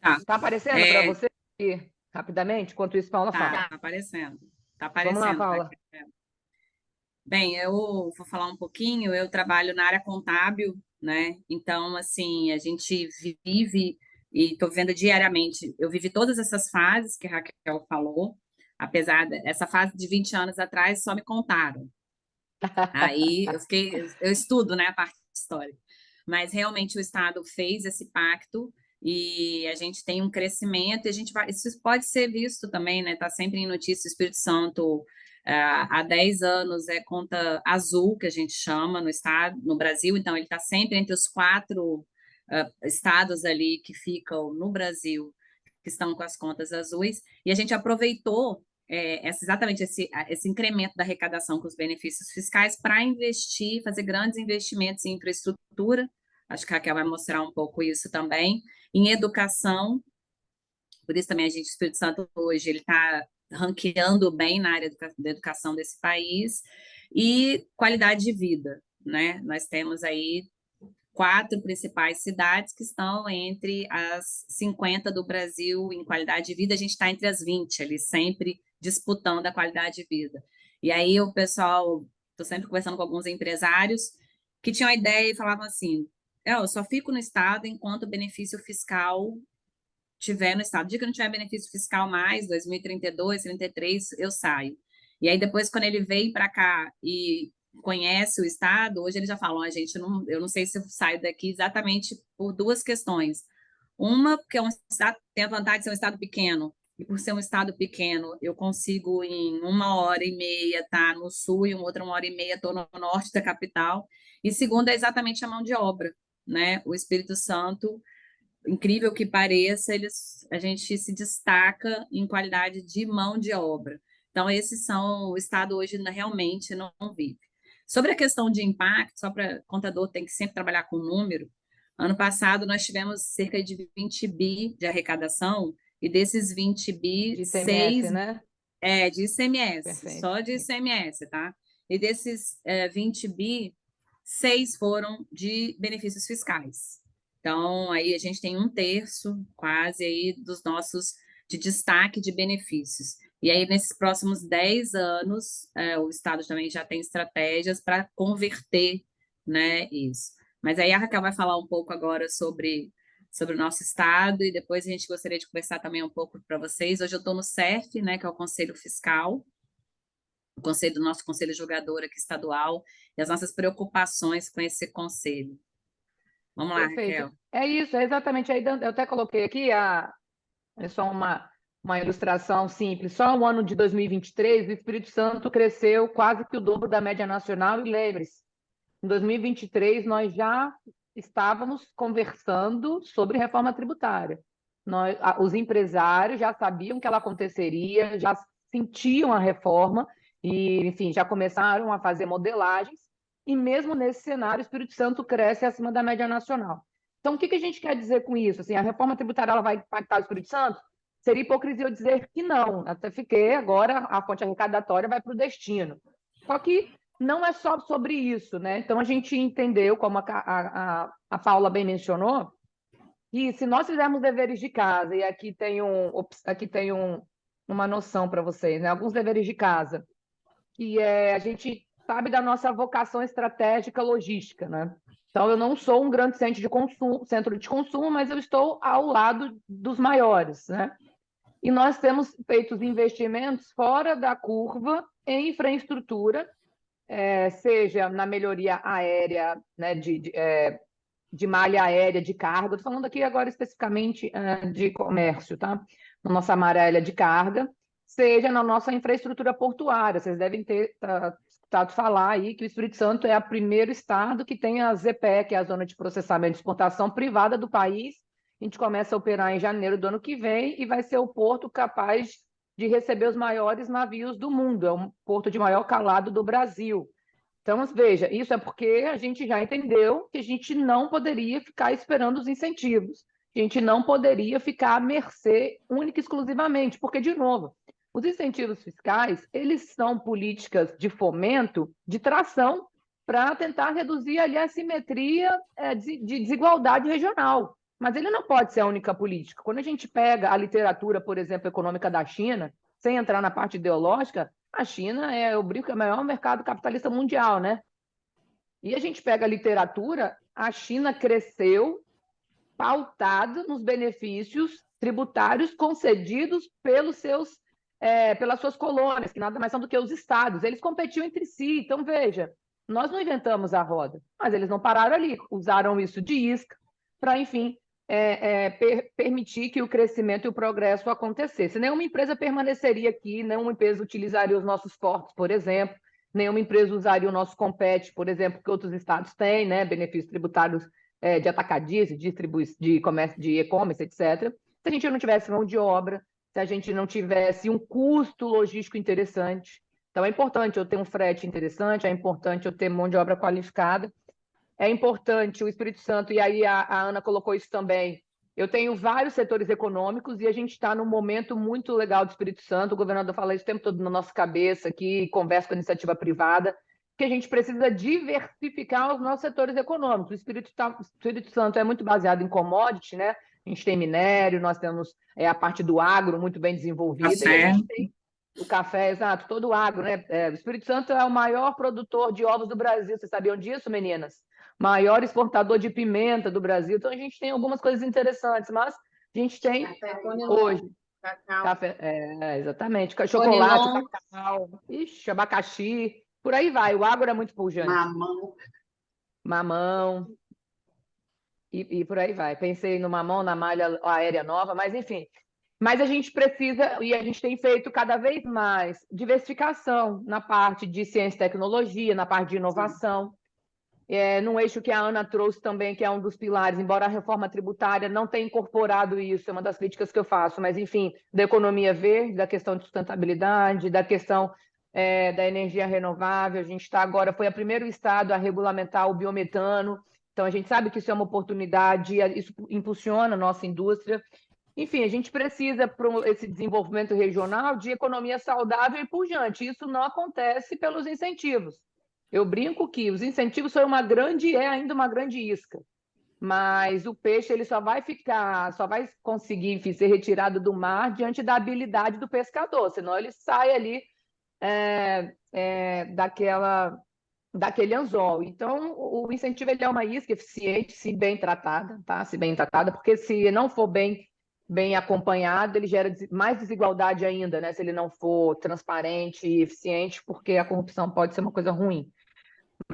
Tá. Tá aparecendo para você aqui, rapidamente? Enquanto isso, Paula fala. Tá aparecendo. Tá Vamos lá, aparecendo. Paula. Bem, eu vou falar um pouquinho. Eu trabalho na área contábil, né? Então, assim, a gente vive e estou vendo diariamente. Eu vivi todas essas fases que a Raquel falou, apesar dessa fase de 20 anos atrás, só me contaram. Aí eu estudo, né, a parte histórica. Mas realmente o Estado fez esse pacto e a gente tem um crescimento, e isso pode ser visto também, né? Está sempre em notícia, o Espírito Santo há 10 anos é conta azul, que a gente chama no estado, no Brasil, então ele está sempre entre os 4 estados ali que ficam no Brasil, que estão com as contas azuis, e a gente aproveitou exatamente esse incremento da arrecadação com os benefícios fiscais para investir, fazer grandes investimentos em infraestrutura, acho que a Raquel vai mostrar um pouco isso também, em educação, por isso também a gente, o Espírito Santo hoje, ele está ranqueando bem na área da educação desse país, e qualidade de vida, né? Nós temos aí 4 principais cidades que estão entre as 50 do Brasil em qualidade de vida, a gente está entre as 20 ali, sempre disputando a qualidade de vida. E aí o pessoal, estou sempre conversando com alguns empresários que tinham a ideia e falavam assim, eu só fico no estado enquanto o benefício fiscal tiver no estado. O dia que não tiver benefício fiscal mais, 2032, 33, eu saio. E aí depois, quando ele veio para cá e conhece o estado, hoje eles já falam, eu não sei se eu saio daqui exatamente por 2 questões. Uma, porque é um estado, tem a vantagem de ser um estado pequeno, e por ser um estado pequeno, eu consigo em 1h30 estar no sul, e outra 1h30 estou no norte da capital. E segunda é exatamente a mão de obra, né? O Espírito Santo, incrível que pareça, a gente se destaca em qualidade de mão de obra. Então, o Estado hoje realmente não vive. Sobre a questão de impacto, só para contador tem que sempre trabalhar com número, ano passado nós tivemos cerca de 20 bi de arrecadação, e desses 20 bi, De ICMS, 6 né? de ICMS, Perfeito. só de ICMS, tá? E desses 20 bi, 6 foram de benefícios fiscais. Então, aí a gente tem 1/3, quase, aí, dos nossos de destaque de benefícios. E aí, nesses próximos 10 anos, o Estado também já tem estratégias para converter, né, isso. Mas aí a Raquel vai falar um pouco agora sobre o nosso Estado, e depois a gente gostaria de conversar também um pouco para vocês. Hoje eu estou no CERF, né, que é o Conselho Fiscal, do nosso Conselho Julgador aqui estadual, e as nossas preocupações com esse conselho. Vamos lá, Perfeito. Raquel. É isso, é exatamente. Aí eu até coloquei aqui é só uma ilustração simples. Só no ano de 2023, o Espírito Santo cresceu quase que o dobro da média nacional. E lembre-se, em 2023 nós já estávamos conversando sobre reforma tributária. Os empresários já sabiam que ela aconteceria, já sentiam a reforma e, enfim, já começaram a fazer modelagens. E mesmo nesse cenário, o Espírito Santo cresce acima da média nacional. Então, o que a gente quer dizer com isso? Assim, a reforma tributária ela vai impactar o Espírito Santo? Seria hipocrisia eu dizer que não, até porque agora a fonte arrecadatória vai para o destino. Só que não é só sobre isso, né? Então, a gente entendeu, como a Paula bem mencionou, que se nós fizermos deveres de casa, e aqui tem uma noção para vocês, né? Alguns deveres de casa, que a gente sabe da nossa vocação estratégica logística, né? Então, eu não sou um grande centro de consumo, mas eu estou ao lado dos maiores, né? E nós temos feito investimentos fora da curva em infraestrutura seja na melhoria aérea, né, de malha aérea de carga. Estou falando aqui agora especificamente de comércio, tá? Na nossa malha aérea de carga, seja na nossa infraestrutura portuária. Vocês devem ter escutado falar aí que o Espírito Santo é o primeiro estado que tem a ZPE, que é a Zona de Processamento e Exportação Privada do país. A gente começa a operar em janeiro do ano que vem e vai ser o porto capaz de receber os maiores navios do mundo. É o porto de maior calado do Brasil. Então, veja, isso é porque a gente já entendeu que a gente não poderia ficar esperando os incentivos. A gente não poderia ficar à mercê única e exclusivamente, porque, de novo, os incentivos fiscais, eles são políticas de fomento, de tração, para tentar reduzir ali a assimetria de desigualdade regional. Mas ele não pode ser a única política. Quando a gente pega a literatura, por exemplo, econômica da China, sem entrar na parte ideológica, a China eu brinco, é o maior mercado capitalista mundial, né? E a gente pega a literatura, a China cresceu pautada nos benefícios tributários concedidos pelas suas colônias, que nada mais são do que os estados. Eles competiam entre si. Então, veja, nós não inventamos a roda, mas eles não pararam ali, usaram isso de isca para, enfim, permitir que o crescimento e o progresso acontecesse. Nenhuma empresa permaneceria aqui, nenhuma empresa utilizaria os nossos portos, por exemplo, nenhuma empresa usaria o nosso compete, por exemplo, que outros estados têm, né, benefícios tributários de atacadista, de comércio, de e-commerce, etc. Se a gente não tivesse mão de obra, se a gente não tivesse um custo logístico interessante. Então, é importante eu ter um frete interessante, é importante eu ter mão de obra qualificada, é importante o Espírito Santo, e aí a Ana colocou isso também. Eu tenho vários setores econômicos e a gente está num momento muito legal do Espírito Santo. O governador fala isso o tempo todo na nossa cabeça aqui, conversa com a iniciativa privada, que a gente precisa diversificar os nossos setores econômicos. O Espírito Santo é muito baseado em commodity, né? A gente tem minério, nós temos a parte do agro muito bem desenvolvida, e a gente tem o café, exato, todo o agro, né? O Espírito Santo é o maior produtor de ovos do Brasil. Vocês sabiam disso, meninas? Maior exportador de pimenta do Brasil. Então, a gente tem algumas coisas interessantes, mas a gente tem hoje café, exatamente, chocolate, cacau, abacaxi, por aí vai. O agro é muito pujante. Mamão, e por aí vai. Pensei no mamão, na malha aérea nova, mas enfim. Mas a gente precisa, e a gente tem feito cada vez mais diversificação na parte de ciência e tecnologia, na parte de inovação. Num eixo que a Ana trouxe também, que é um dos pilares, embora a reforma tributária não tenha incorporado isso, é uma das críticas que eu faço, mas, enfim, da economia verde, da questão de sustentabilidade, da questão da energia renovável. A gente está agora, foi o primeiro estado a regulamentar o biometano, então a gente sabe que isso é uma oportunidade, isso impulsiona a nossa indústria. Enfim, a gente precisa, para esse desenvolvimento regional, de economia saudável e pujante. Isso não acontece pelos incentivos. Eu brinco que os incentivos são ainda uma grande isca, mas o peixe ele só vai conseguir ser retirado do mar diante da habilidade do pescador, senão ele sai ali daquele anzol. Então, o incentivo ele é uma isca eficiente, se bem tratada, tá? Se bem tratada, porque se não for bem acompanhado, ele gera mais desigualdade ainda, né? Se ele não for transparente e eficiente, porque a corrupção pode ser uma coisa ruim.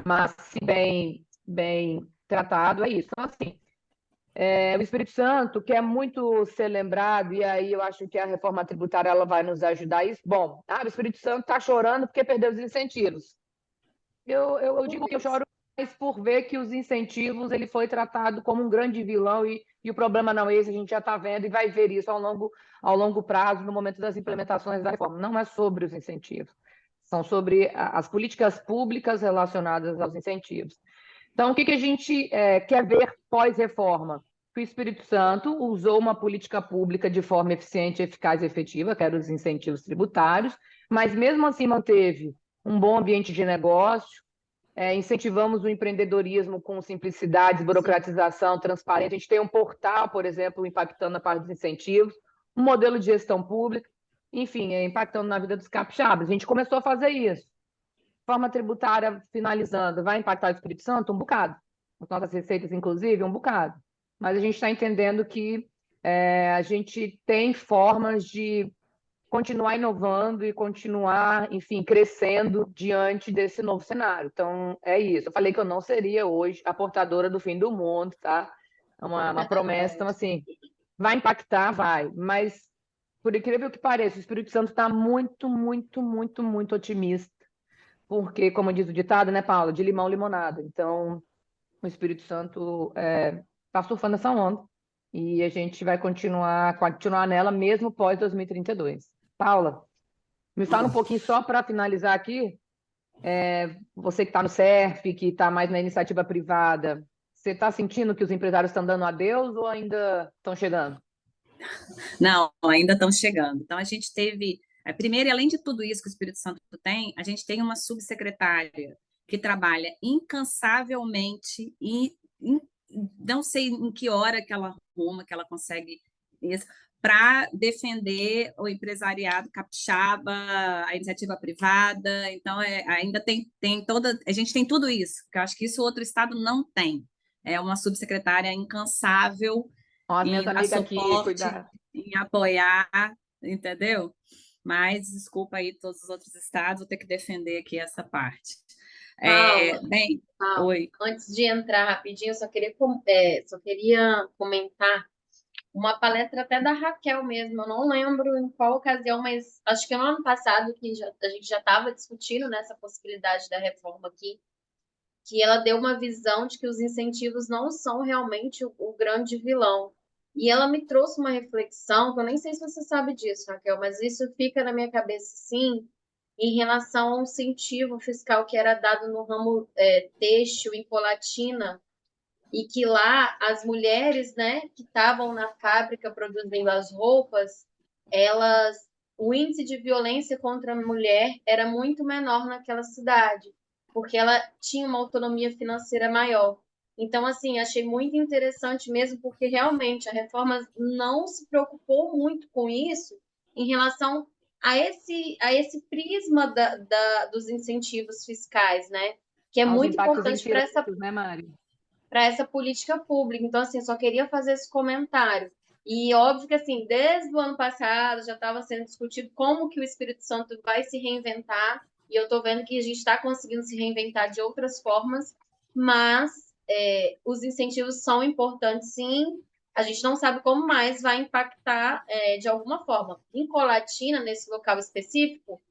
Mas, se bem tratado, é isso. Então, assim, o Espírito Santo quer muito ser lembrado, e aí eu acho que a reforma tributária ela vai nos ajudar a isso. Bom, o Espírito Santo está chorando porque perdeu os incentivos. Eu digo que eu choro mais por ver que os incentivos ele foi tratado como um grande vilão, e o problema não é esse, a gente já está vendo e vai ver isso ao longo prazo, no momento das implementações da reforma. Não é sobre os incentivos, são sobre as políticas públicas relacionadas aos incentivos. Então, o que a gente quer ver pós-reforma? Que o Espírito Santo usou uma política pública de forma eficiente, eficaz e efetiva, que eram os incentivos tributários, mas mesmo assim manteve um bom ambiente de negócio, incentivamos o empreendedorismo com simplicidade, desburocratização, transparência. A gente tem um portal, por exemplo, impactando a parte dos incentivos, um modelo de gestão pública, enfim, impactando na vida dos capixabas. A gente começou a fazer isso. Forma tributária, finalizando, vai impactar o Espírito Santo? Um bocado. As nossas receitas, inclusive, um bocado. Mas a gente está entendendo que a gente tem formas de continuar inovando e continuar, enfim, crescendo diante desse novo cenário. Então, é isso. Eu falei que eu não seria hoje a portadora do fim do mundo, tá? É uma promessa. Então, assim, vai impactar, vai. Mas, por incrível que pareça, o Espírito Santo está muito, muito, muito, muito otimista. Porque, como diz o ditado, né, Paula? De limão, limonada. Então, o Espírito Santo está surfando essa onda. E a gente vai continuar nela mesmo pós 2032. Paula, me fala um pouquinho só para finalizar aqui. Você que está no CERF, que está mais na iniciativa privada, você está sentindo que os empresários estão dando adeus ou ainda estão chegando? Não, ainda estão chegando. Então, a gente teve, primeiro, e além de tudo isso que o Espírito Santo tem, a gente tem uma subsecretária que trabalha incansavelmente e não sei em que hora que ela arruma, que ela consegue isso, para defender o empresariado capixaba, a iniciativa privada. Então, ainda tem toda. A gente tem tudo isso, que eu acho que isso o outro estado não tem. É uma subsecretária incansável Ó, as minhas em dar amigas aqui, suporte, cuidar. em apoiar, entendeu? Mas, desculpa aí, todos os outros estados, vou ter que defender aqui essa parte. Paula, Bem, Paula, oi. antes de entrar rapidinho, eu só queria comentar uma palestra até da Raquel mesmo, eu não lembro em qual ocasião, mas acho que no ano passado que a gente já estava discutindo nessa possibilidade da reforma aqui, que ela deu uma visão de que os incentivos não são realmente o grande vilão. E ela me trouxe uma reflexão, que eu nem sei se você sabe disso, Raquel, mas isso fica na minha cabeça, sim, em relação ao incentivo fiscal que era dado no ramo têxtil em Colatina, e que lá as mulheres, né, que estavam na fábrica produzindo as roupas, o índice de violência contra a mulher era muito menor naquela cidade, porque ela tinha uma autonomia financeira maior. Então, assim, achei muito interessante mesmo, porque realmente a reforma não se preocupou muito com isso em relação a esse prisma dos incentivos fiscais, né? Que é Aos muito impactos importante indiretos, né, Mari? para essa política pública. Então, assim, só queria fazer esse comentário. E óbvio que, assim, desde o ano passado já estava sendo discutido como que o Espírito Santo vai se reinventar, e eu estou vendo que a gente está conseguindo se reinventar de outras formas, mas os incentivos são importantes, sim. A gente não sabe como mais vai impactar de alguma forma. Em Colatina, nesse local específico,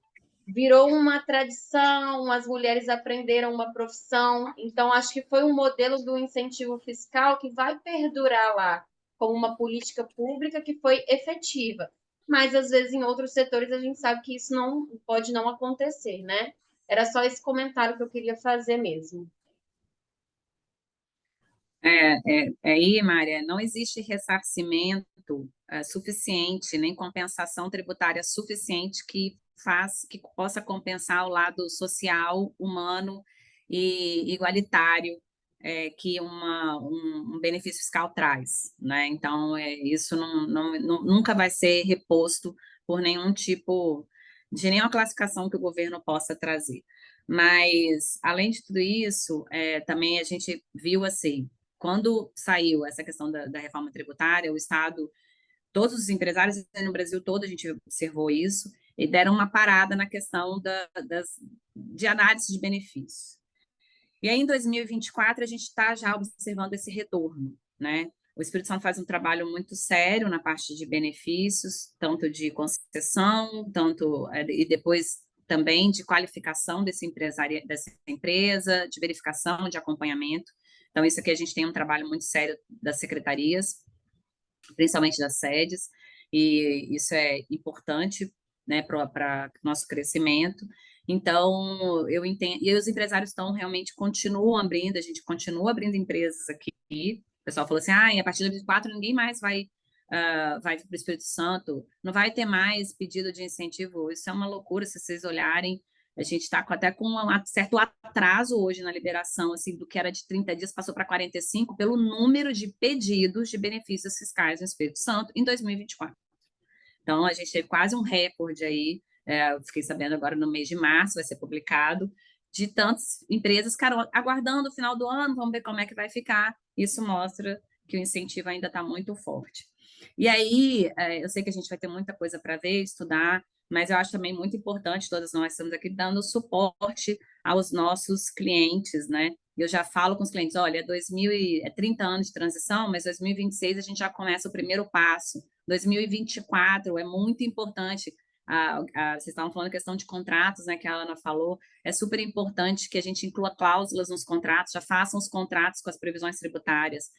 virou uma tradição, as mulheres aprenderam uma profissão, então acho que foi um modelo do incentivo fiscal que vai perdurar lá como uma política pública que foi efetiva. Mas às vezes em outros setores a gente sabe que isso não pode não acontecer, né? Era só esse comentário que eu queria fazer mesmo. Aí, Mária, não existe ressarcimento suficiente, nem compensação tributária suficiente que possa compensar o lado social, humano e igualitário que um benefício fiscal traz, né? Então, isso nunca vai ser reposto por nenhum tipo de nenhuma classificação que o governo possa trazer. Mas, além de tudo isso, também a gente viu assim, quando saiu essa questão da reforma tributária, o Estado, todos os empresários no Brasil todo, a gente observou isso, e deram uma parada na questão de análise de benefícios. E aí, em 2024, a gente está já observando esse retorno, né? O Espírito Santo faz um trabalho muito sério na parte de benefícios, tanto de concessão, e depois também de qualificação dessa empresa, de verificação, de acompanhamento. Então, isso aqui a gente tem um trabalho muito sério das secretarias, principalmente das sedes, e isso é importante, né, para o nosso crescimento. Então, eu entendo, e os empresários continuam abrindo, a gente continua abrindo empresas aqui. O pessoal falou assim: a partir de 2024 ninguém mais vai para o Espírito Santo, não vai ter mais pedido de incentivo. Isso é uma loucura, se vocês olharem. A gente está até com um certo atraso hoje na liberação, assim, do que era de 30 dias, passou para 45, pelo número de pedidos de benefícios fiscais no Espírito Santo em 2024. Então, a gente teve quase um recorde aí, eu fiquei sabendo agora no mês de março, vai ser publicado, de tantas empresas aguardando o final do ano, vamos ver como é que vai ficar. Isso mostra que o incentivo ainda está muito forte. E aí, eu sei que a gente vai ter muita coisa para ver, estudar, mas eu acho também muito importante, todas nós estamos aqui dando suporte aos nossos clientes, né? Eu já falo com os clientes, olha, 30 anos de transição, mas 2026 a gente já começa o primeiro passo. 2024 é muito importante. Vocês estavam falando a questão de contratos, né, que a Ana falou. É super importante que a gente inclua cláusulas nos contratos, já façam os contratos com as previsões tributárias.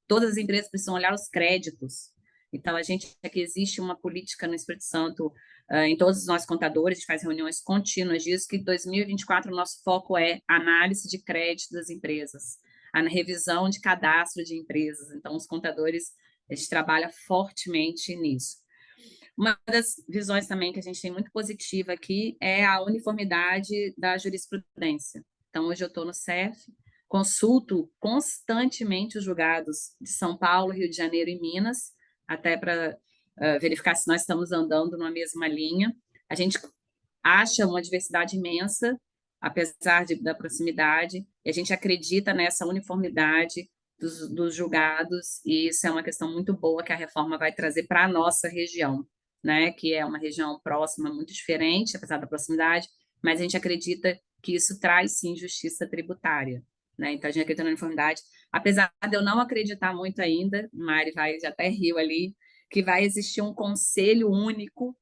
Todas as empresas precisam olhar os créditos. Então, a gente aqui existe uma política no Espírito Santo, em todos os nossos contadores, a gente faz reuniões contínuas disso, que em 2024 o nosso foco é análise de crédito das empresas, a revisão de cadastro de empresas. Então, os contadores, a gente trabalha fortemente nisso. Uma das visões também que a gente tem muito positiva aqui é a uniformidade da jurisprudência. Então, hoje eu estou no CEF, consulto constantemente os julgados de São Paulo, Rio de Janeiro e Minas, até para verificar se nós estamos andando numa mesma linha. A gente acha uma diversidade imensa, apesar da proximidade, e a gente acredita nessa uniformidade dos julgados, e isso é uma questão muito boa que a reforma vai trazer para a nossa região, né? Que é uma região próxima, muito diferente, apesar da proximidade, mas a gente acredita que isso traz, sim, justiça tributária, né? Então, a gente acredita na uniformidade, apesar de eu não acreditar muito ainda, Mari já até riu ali, que vai existir um conselho único,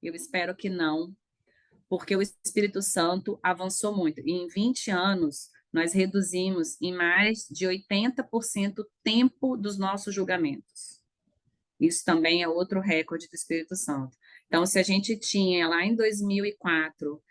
eu espero que não, porque o Espírito Santo avançou muito. E em 20 anos, nós reduzimos em mais de 80% o tempo dos nossos julgamentos. Isso também é outro recorde do Espírito Santo. Então, se a gente tinha lá em 2004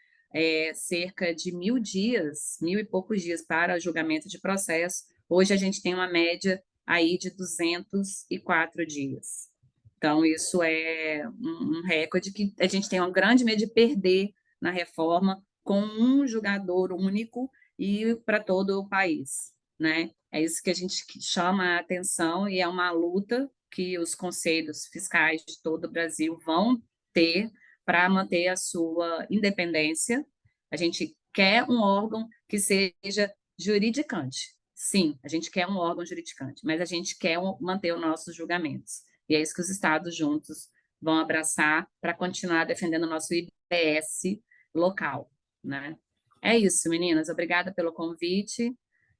cerca de 1.000 dias, 1.000 e poucos dias para julgamento de processo, hoje a gente tem uma média aí de 204 dias. Então, isso é um recorde que a gente tem um grande medo de perder na reforma com um julgador único e para todo o país, né? É isso que a gente chama a atenção e é uma luta que os conselhos fiscais de todo o Brasil vão ter para manter a sua independência. A gente quer um órgão que seja juridicante. Sim, a gente quer um órgão juridicante, mas a gente quer manter os nossos julgamentos. E é isso que os estados juntos vão abraçar para continuar defendendo o nosso IBS local, né? É isso, meninas. Obrigada pelo convite.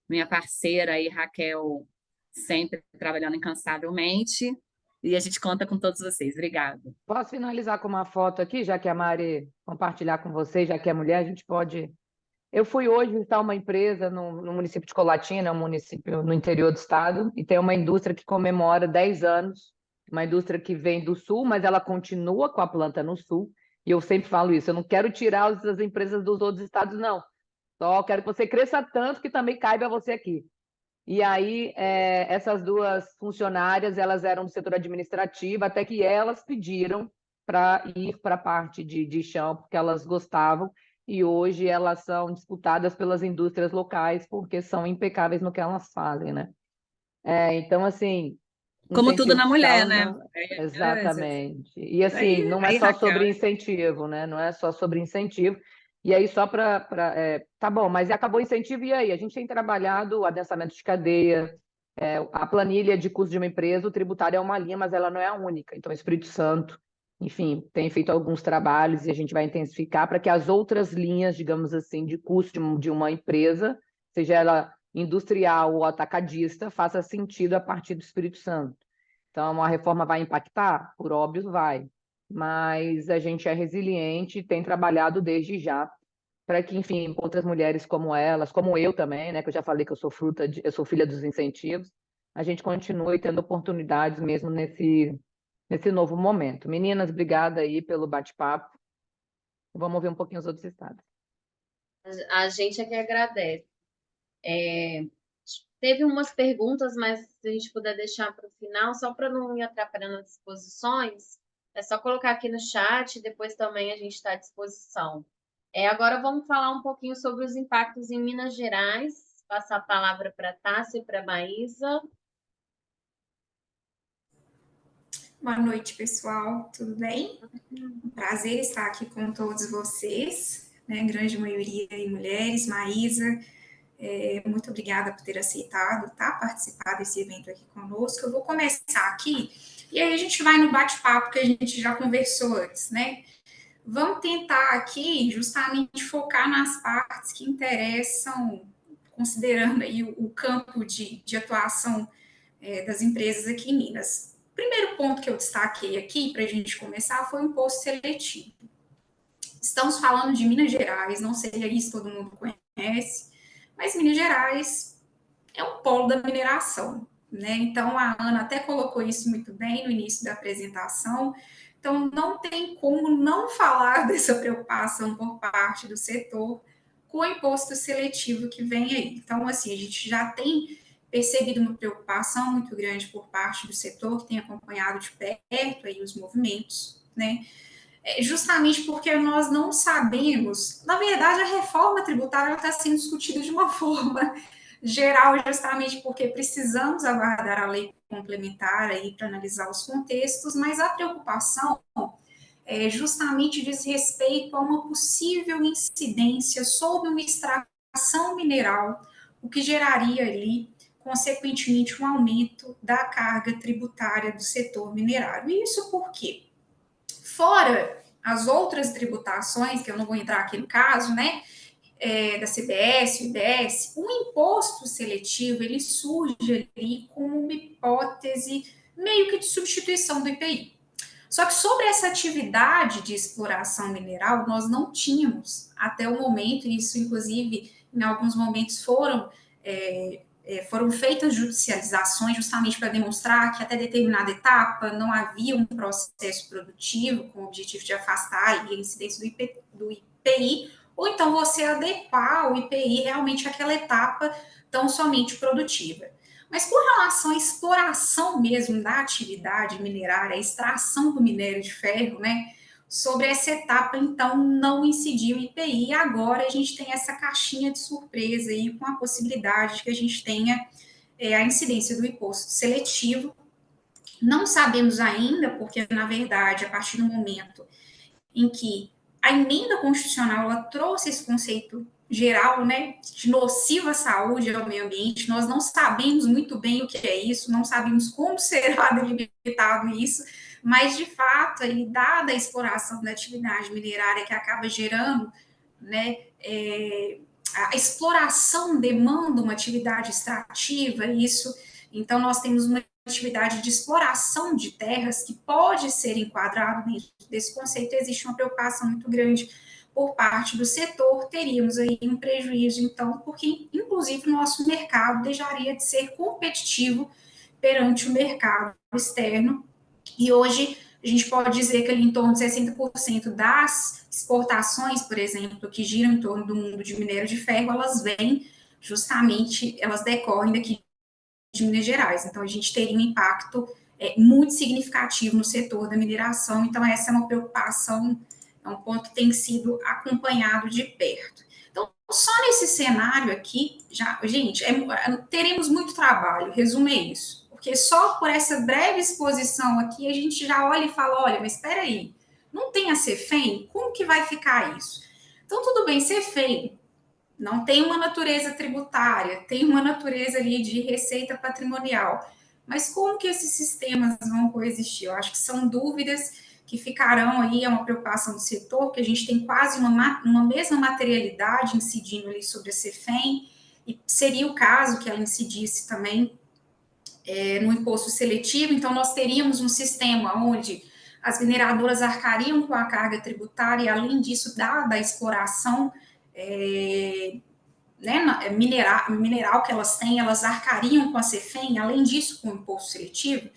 Minha parceira aí, Raquel, sempre trabalhando incansavelmente. E a gente conta com todos vocês. Obrigada. Posso finalizar com uma foto aqui, já que a Mari compartilhar com vocês, já que é mulher, a gente pode... Eu fui hoje visitar uma empresa no município de Colatina, um município no interior do estado, e tem uma indústria que comemora 10 anos, uma indústria que vem do sul, mas ela continua com a planta no sul, e eu sempre falo isso, eu não quero tirar as empresas dos outros estados, não. Só quero que você cresça tanto que também caiba você aqui. E aí, essas duas funcionárias, elas eram do setor administrativo, até que elas pediram para ir para a parte de chão, porque elas gostavam, e hoje elas são disputadas pelas indústrias locais, porque são impecáveis no que elas fazem, né? Então, assim... Como tudo na mulher, né? Exatamente. E assim, Aí, não é aí, só Raquel, sobre incentivo, né? Não é só sobre incentivo. E aí, só para. Tá bom, mas acabou o incentivo, e aí? A gente tem trabalhado o adensamento de cadeia, a planilha de custo de uma empresa, o tributário é uma linha, mas ela não é a única. Então, o Espírito Santo, enfim, tem feito alguns trabalhos e a gente vai intensificar para que as outras linhas, digamos assim, de custo de uma empresa, seja ela industrial ou atacadista, faça sentido a partir do Espírito Santo. Então, a reforma vai impactar? Por óbvio, vai. Mas a gente é resiliente e tem trabalhado desde já para que, enfim, outras mulheres como elas, como eu também, né, que eu já falei que eu sou filha dos incentivos, a gente continue tendo oportunidades mesmo nesse novo momento. Meninas, obrigada aí pelo bate-papo. Vamos ver um pouquinho os outros estados. A gente é que agradece. Teve umas perguntas, mas se a gente puder deixar para o final, só para não ir atrapalhando as exposições, é só colocar aqui no chat, depois também a gente está à disposição. Agora vamos falar um pouquinho sobre os impactos em Minas Gerais. Passar a palavra para a Tássia e para a Maísa. Boa noite, pessoal. Tudo bem? Um prazer estar aqui com todos vocês, né? Grande maioria aí mulheres. Maísa, Muito obrigada por ter aceitado, tá? Participar desse evento aqui conosco. Eu vou começar aqui, e aí a gente vai no bate-papo que a gente já conversou antes, né? Vamos tentar aqui justamente focar nas partes que interessam, considerando aí o campo de atuação das empresas aqui em Minas. O primeiro ponto que eu destaquei aqui para a gente começar foi o imposto seletivo. Estamos falando de Minas Gerais, não sei aí se todo mundo conhece, mas Minas Gerais é um polo da mineração, né? Então a Ana até colocou isso muito bem no início da apresentação. Então não tem como não falar dessa preocupação por parte do setor com o imposto seletivo que vem aí. Então, assim, a gente já tem percebido uma preocupação muito grande por parte do setor, que tem acompanhado de perto aí os movimentos, né? Justamente porque nós não sabemos, na verdade, a reforma tributária está sendo discutida de uma forma geral, justamente porque precisamos aguardar a lei complementar aí para analisar os contextos, mas a preocupação justamente diz respeito a uma possível incidência sobre uma extração mineral, o que geraria ali, consequentemente, um aumento da carga tributária do setor minerário. E isso por quê? Fora as outras tributações, que eu não vou entrar aqui no caso, né, da CBS, o IBS, o imposto seletivo, ele surge ali como uma hipótese meio que de substituição do IPI. Só que sobre essa atividade de exploração mineral, nós não tínhamos até o momento, e isso inclusive em alguns momentos foram feitas judicializações justamente para demonstrar que até determinada etapa não havia um processo produtivo com o objetivo de afastar a incidência do IPI, ou então você adequar o IPI realmente àquela etapa tão somente produtiva. Mas com relação à exploração mesmo da atividade minerária, a extração do minério de ferro, né? Sobre essa etapa, então, não incidiu o IPI. Agora a gente tem essa caixinha de surpresa aí com a possibilidade de que a gente tenha a incidência do imposto seletivo. Não sabemos ainda, porque, na verdade, a partir do momento em que a emenda constitucional ela trouxe esse conceito geral, né, de nociva à saúde e ao meio ambiente, nós não sabemos muito bem o que é isso, não sabemos como será delimitado isso, mas de fato, aí, dada a exploração da atividade minerária que acaba gerando, né, a exploração demanda uma atividade extrativa, isso, então nós temos uma atividade de exploração de terras que pode ser enquadrado dentro desse conceito, existe uma preocupação muito grande por parte do setor, teríamos aí um prejuízo, então, porque, inclusive, o nosso mercado deixaria de ser competitivo perante o mercado externo, e hoje a gente pode dizer que ali em torno de 60% das exportações, por exemplo, que giram em torno do mundo de minério de ferro, elas vêm justamente, elas decorrem daqui de Minas Gerais. Então, a gente teria um impacto muito significativo no setor da mineração. Então, essa é uma preocupação, é um ponto que tem sido acompanhado de perto. Então, só nesse cenário aqui, já, gente, teremos muito trabalho, resumo é isso. Porque só por essa breve exposição aqui, a gente já olha e fala, olha, mas espera aí, não tem a CEFEM? Como que vai ficar isso? Então, tudo bem, CEFEM não tem uma natureza tributária, tem uma natureza ali de receita patrimonial. Mas como que esses sistemas vão coexistir? Eu acho que são dúvidas que ficarão aí, é uma preocupação do setor, que a gente tem quase uma mesma materialidade incidindo ali sobre a CEFEM, e seria o caso que ela incidisse também no imposto seletivo, então nós teríamos um sistema onde as mineradoras arcariam com a carga tributária, e além disso, dada a exploração mineral que elas têm, elas arcariam com a CEFEM, além disso, com o imposto seletivo.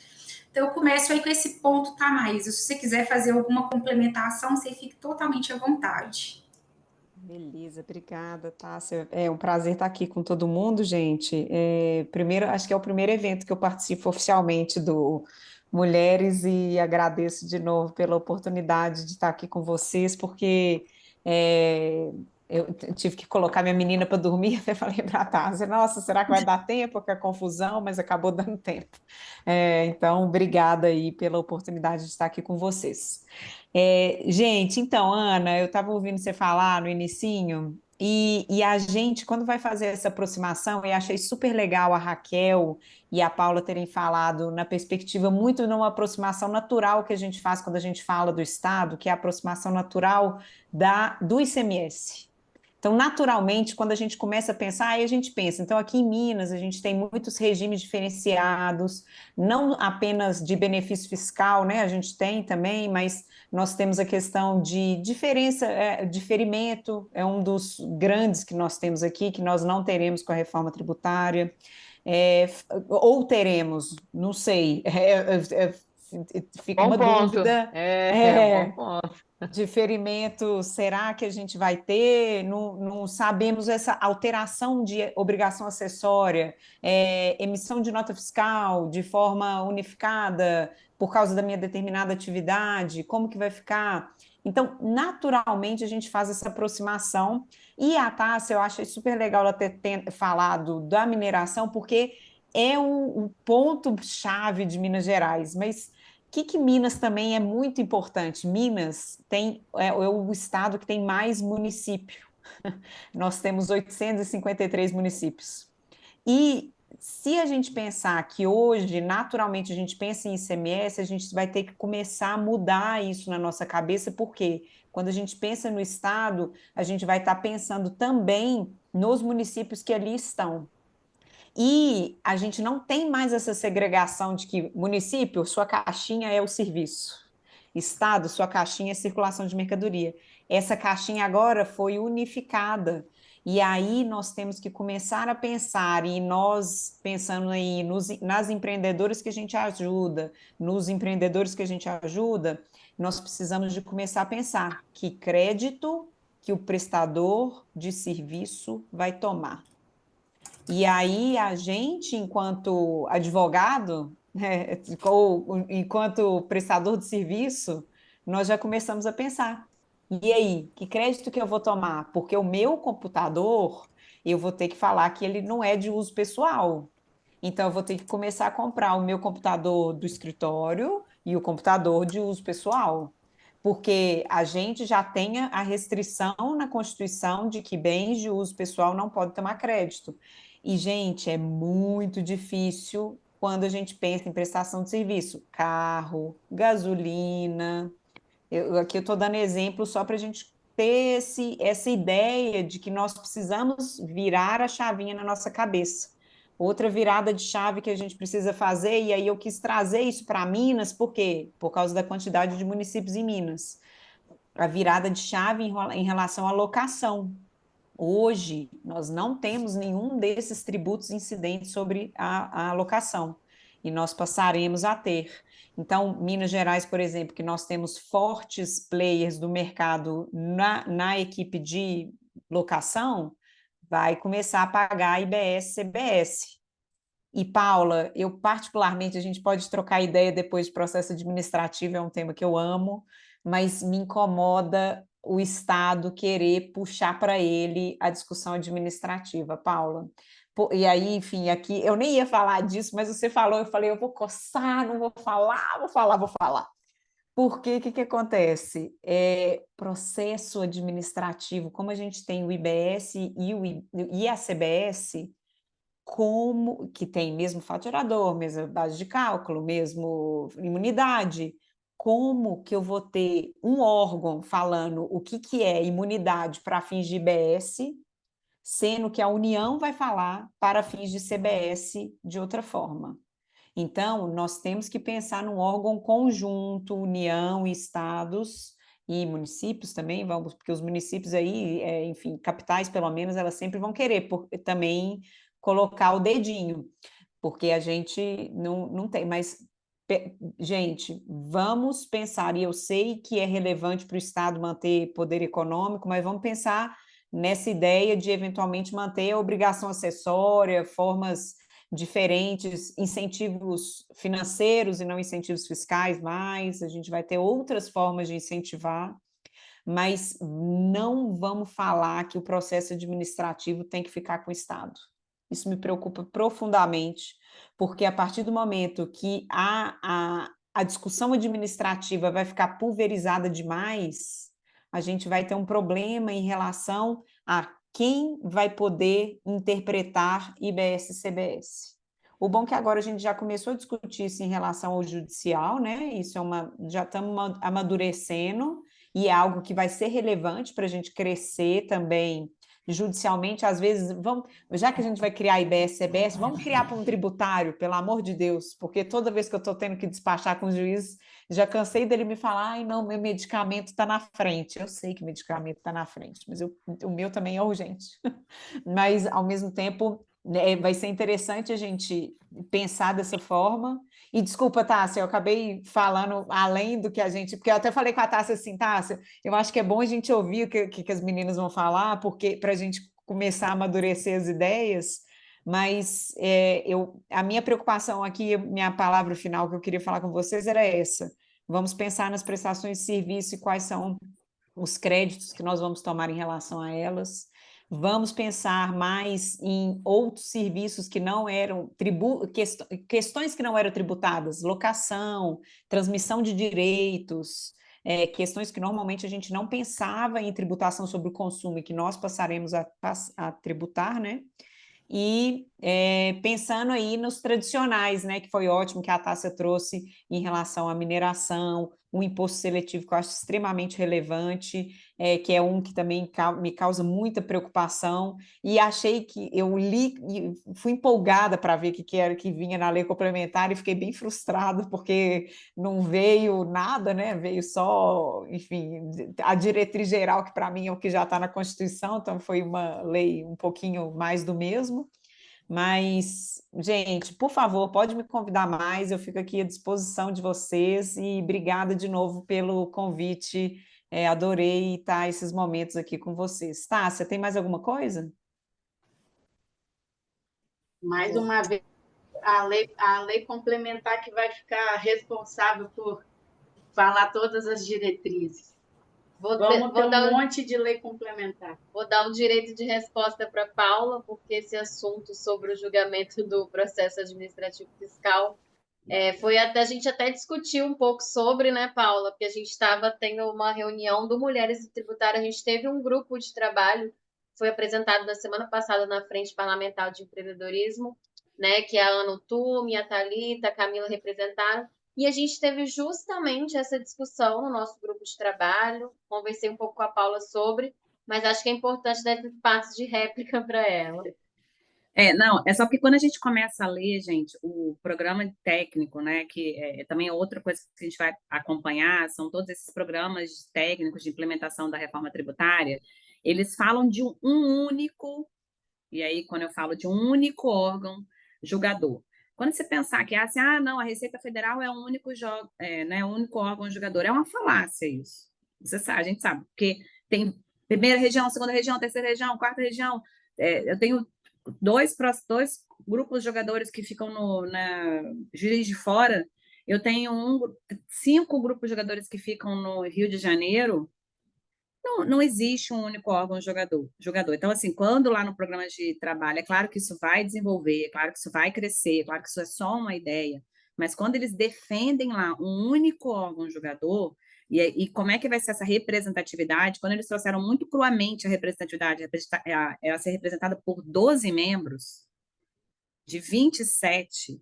Então, eu começo aí com esse ponto, Thaís. Se você quiser fazer alguma complementação, você fique totalmente à vontade. Beleza, obrigada, Tássia. É um prazer estar aqui com todo mundo, gente. Primeiro, acho que é o primeiro evento que eu participo oficialmente do Mulheres e agradeço de novo pela oportunidade de estar aqui com vocês, porque eu tive que colocar minha menina para dormir, até falei para a Tássia, nossa, será que vai dar tempo? Que é confusão, mas acabou dando tempo. Então, obrigada aí pela oportunidade de estar aqui com vocês. Gente, então, Ana, eu estava ouvindo você falar no inicinho, E a gente, quando vai fazer essa aproximação, e achei super legal a Raquel e a Paula terem falado na perspectiva muito numa aproximação natural que a gente faz quando a gente fala do Estado, que é a aproximação natural do ICMS. Então, naturalmente, quando a gente começa a pensar, aí a gente pensa, então aqui em Minas a gente tem muitos regimes diferenciados, não apenas de benefício fiscal, né? A gente tem também, mas nós temos a questão de diferença, diferimento, é um dos grandes que nós temos aqui, que nós não teremos com a reforma tributária, ou teremos, não sei, fica Bom uma ponto. dúvida. É um bom ponto. Diferimento, será que a gente vai ter? Não, não sabemos essa alteração de obrigação acessória, emissão de nota fiscal de forma unificada por causa da minha determinada atividade, como que vai ficar? Então, naturalmente, a gente faz essa aproximação. E a Tássia, eu achei super legal ela ter falado da mineração, porque é o ponto-chave de Minas Gerais, mas que Minas também é muito importante? Minas é o estado que tem mais município. Nós temos 853 municípios. E se a gente pensar que hoje, naturalmente, a gente pensa em ICMS, a gente vai ter que começar a mudar isso na nossa cabeça, porque quando a gente pensa no estado, a gente vai estar pensando também nos municípios que ali estão. E a gente não tem mais essa segregação de que município, sua caixinha é o serviço, estado, sua caixinha é circulação de mercadoria. Essa caixinha agora foi unificada. E aí nós temos que começar a pensar, e nós pensando aí nas empreendedoras que a gente ajuda, nos empreendedores que a gente ajuda, nós precisamos de começar a pensar que crédito que o prestador de serviço vai tomar. E aí a gente, enquanto advogado, né, ou enquanto prestador de serviço, nós já começamos a pensar. E aí, que crédito que eu vou tomar? Porque o meu computador, eu vou ter que falar que ele não é de uso pessoal. Então, eu vou ter que começar a comprar o meu computador do escritório e o computador de uso pessoal. Porque a gente já tem a restrição na Constituição de que bens de uso pessoal não podem tomar crédito. E, gente, é muito difícil quando a gente pensa em prestação de serviço. Carro, gasolina. Aqui eu estou dando exemplo só para a gente ter essa ideia de que nós precisamos virar a chavinha na nossa cabeça. Outra virada de chave que a gente precisa fazer, e aí eu quis trazer isso para Minas, por quê? Por causa da quantidade de municípios em Minas. A virada de chave em relação à locação. Hoje, nós não temos nenhum desses tributos incidentes sobre a locação, e nós passaremos a ter. Então, Minas Gerais, por exemplo, que nós temos fortes players do mercado na equipe de locação, vai começar a pagar IBS, CBS. E, Paula, eu particularmente, a gente pode trocar ideia depois do processo administrativo, é um tema que eu amo, mas me incomoda o Estado querer puxar para ele a discussão administrativa, Paula. E aí, enfim, aqui eu nem ia falar disso, mas você falou, eu falei, eu vou coçar, não vou falar, vou falar. Porque o que acontece? Processo administrativo, como a gente tem o IBS e a CBS, como que tem mesmo faturador, mesma base de cálculo, mesmo imunidade, como que eu vou ter um órgão falando o que é imunidade para fins de IBS, sendo que a União vai falar para fins de CBS de outra forma. Então, nós temos que pensar num órgão conjunto, União e estados e municípios também, vamos, porque os municípios aí, enfim, capitais pelo menos, elas sempre vão querer também colocar o dedinho, porque a gente não tem, mas, gente, vamos pensar, e eu sei que é relevante para o Estado manter poder econômico, mas vamos pensar nessa ideia de eventualmente manter a obrigação acessória, formas diferentes, incentivos financeiros e não incentivos fiscais mais, a gente vai ter outras formas de incentivar, mas não vamos falar que o processo administrativo tem que ficar com o Estado. Isso me preocupa profundamente, porque a partir do momento que a discussão administrativa vai ficar pulverizada demais, a gente vai ter um problema em relação a quem vai poder interpretar IBS-CBS? O bom é que agora a gente já começou a discutir isso em relação ao judicial, né? Isso já estamos amadurecendo e é algo que vai ser relevante para a gente crescer também judicialmente. Às vezes, já que a gente vai criar IBS-CBS, vamos criar para um tributário, pelo amor de Deus, porque toda vez que eu estou tendo que despachar com os juízes, já cansei dele me falar, ai, não, meu medicamento está na frente. Eu sei que medicamento está na frente, mas o meu também é urgente. Mas, ao mesmo tempo, né, vai ser interessante a gente pensar dessa forma. E desculpa, Tássia, eu acabei falando além do que a gente... Porque eu até falei com a Tássia assim, Tássia, eu acho que é bom a gente ouvir o que as meninas vão falar, porque para a gente começar a amadurecer as ideias, mas a minha preocupação aqui, minha palavra final que eu queria falar com vocês era essa. Vamos pensar nas prestações de serviço e quais são os créditos que nós vamos tomar em relação a elas. Vamos pensar mais em outros serviços que não eram questões que não eram tributadas, locação, transmissão de direitos, questões que normalmente a gente não pensava em tributação sobre o consumo e que nós passaremos a tributar, né? E pensando aí nos tradicionais, né, que foi ótimo que a Tássia trouxe em relação à mineração, um imposto seletivo que eu acho extremamente relevante, que é um que também me causa muita preocupação, e achei que eu li e fui empolgada para ver o que era que vinha na lei complementar e fiquei bem frustrada porque não veio nada, né? Veio só, enfim, a diretriz geral, que para mim é o que já está na Constituição, então foi uma lei um pouquinho mais do mesmo. Mas, gente, por favor, pode me convidar mais, eu fico aqui à disposição de vocês e obrigada de novo pelo convite, adorei estar esses momentos aqui com vocês. Tássia, tem mais alguma coisa? Mais uma vez, a lei complementar que vai ficar responsável por falar todas as diretrizes. Vamos ter um monte de lei complementar. Vou dar um direito de resposta para Paula, porque esse assunto sobre o julgamento do processo administrativo fiscal a gente até discutiu um pouco sobre, né, Paula? Porque a gente estava tendo uma reunião do Mulheres Tributárias, a gente teve um grupo de trabalho, foi apresentado na semana passada na Frente Parlamentar de Empreendedorismo, né, que a Ana Tume, a Thalita, a Camila representaram, e a gente teve justamente essa discussão no nosso grupo de trabalho, conversei um pouco com a Paula sobre, mas acho que é importante dar esse espaço de réplica para ela. Não, é só porque quando a gente começa a ler, gente, o programa técnico, né, que também é outra coisa que a gente vai acompanhar, são todos esses programas técnicos de implementação da reforma tributária, eles falam de um único, e aí quando eu falo de um único órgão julgador. Quando você pensar que assim, não, a Receita Federal é um único, né, um único órgão julgador, é uma falácia isso. Você sabe, a gente sabe, porque tem primeira região, segunda região, terceira região, quarta região, eu tenho dois grupos de jogadores que ficam na Juiz de Fora, eu tenho 5 grupos de jogadores que ficam no Rio de Janeiro, não existe um único órgão jogador. Então, assim, quando lá no programa de trabalho, é claro que isso vai desenvolver, é claro que isso vai crescer, é claro que isso é só uma ideia, mas quando eles defendem lá um único órgão jogador, e como é que vai ser essa representatividade? Quando eles trouxeram muito cruamente a representatividade, ela ser representada por 12 membros, de 27,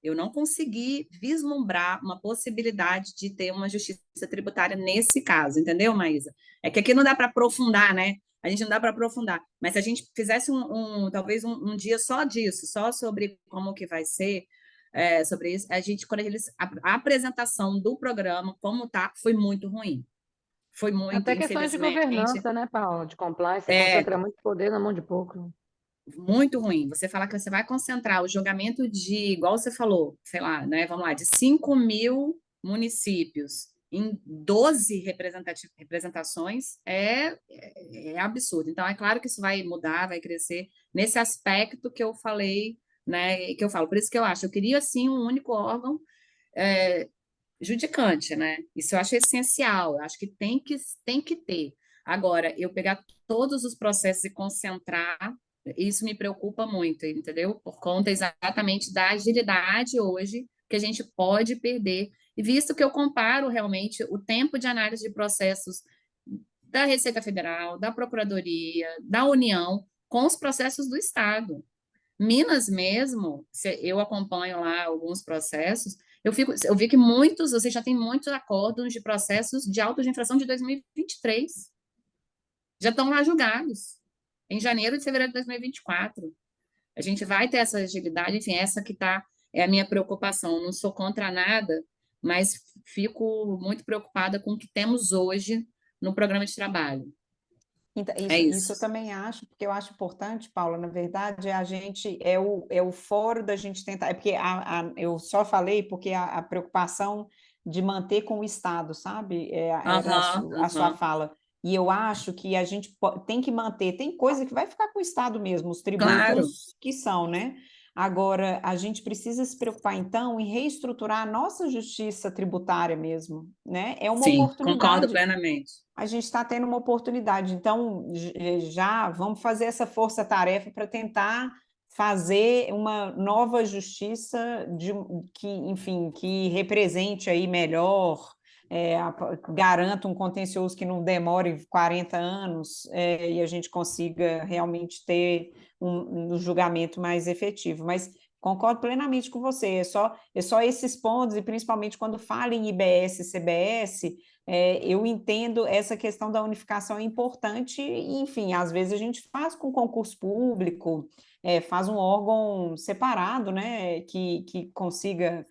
eu não consegui vislumbrar uma possibilidade de ter uma justiça tributária nesse caso, entendeu, Maísa? É que aqui não dá para aprofundar, né? A gente não dá para aprofundar, mas se a gente fizesse talvez um dia só disso, só sobre como que vai ser, sobre isso, a apresentação do programa, como tá, foi muito ruim. Foi muito, Até questões de infelizmente. governança, né, Paula? De compliance, você concentra muito poder na mão de pouco. Muito ruim. Você fala que você vai concentrar o julgamento de, igual você falou, sei lá, né? Vamos lá, de 5.000 municípios em 12 representações é absurdo. Então, é claro que isso vai mudar, vai crescer nesse aspecto que eu falei, né? Que eu falo. Por isso que eu queria, sim, um único órgão judicante, né? Isso eu acho essencial, eu acho que tem que ter. Agora, eu pegar todos os processos e concentrar, isso me preocupa muito, entendeu? Por conta exatamente da agilidade hoje que a gente pode perder. E visto que eu comparo realmente o tempo de análise de processos da Receita Federal, da Procuradoria, da União, com os processos do Estado. Minas mesmo, eu acompanho lá alguns processos, eu vi que você já tem muitos acordos de processos de autos de infração de 2023. Já estão lá julgados, em janeiro e fevereiro de 2024. A gente vai ter essa agilidade, enfim, essa que é a minha preocupação. Não sou contra nada, mas fico muito preocupada com o que temos hoje no programa de trabalho. Então, É isso eu isso. também acho, porque eu acho importante, Paula, na verdade, é o foro da gente tentar, é porque eu só falei porque a preocupação de manter com o Estado, sabe? Era a sua Aham. fala. E eu acho que a gente tem que manter, tem coisa que vai ficar com o Estado mesmo, os Claro, tributos que são, né? Agora, a gente precisa se preocupar, então, em reestruturar a nossa justiça tributária mesmo, né? É uma sim, concordo oportunidade. plenamente. A gente está tendo uma oportunidade. Então, já vamos fazer essa força-tarefa para tentar fazer uma nova justiça enfim, que represente aí melhor, garanta um contencioso que não demore 40 anos, e a gente consiga realmente ter um julgamento mais efetivo. Mas concordo plenamente com você, é só esses pontos, e principalmente quando fala em IBS e CBS, eu entendo essa questão da unificação é importante, e, enfim, às vezes a gente faz com concurso público, faz um órgão separado, né, que consiga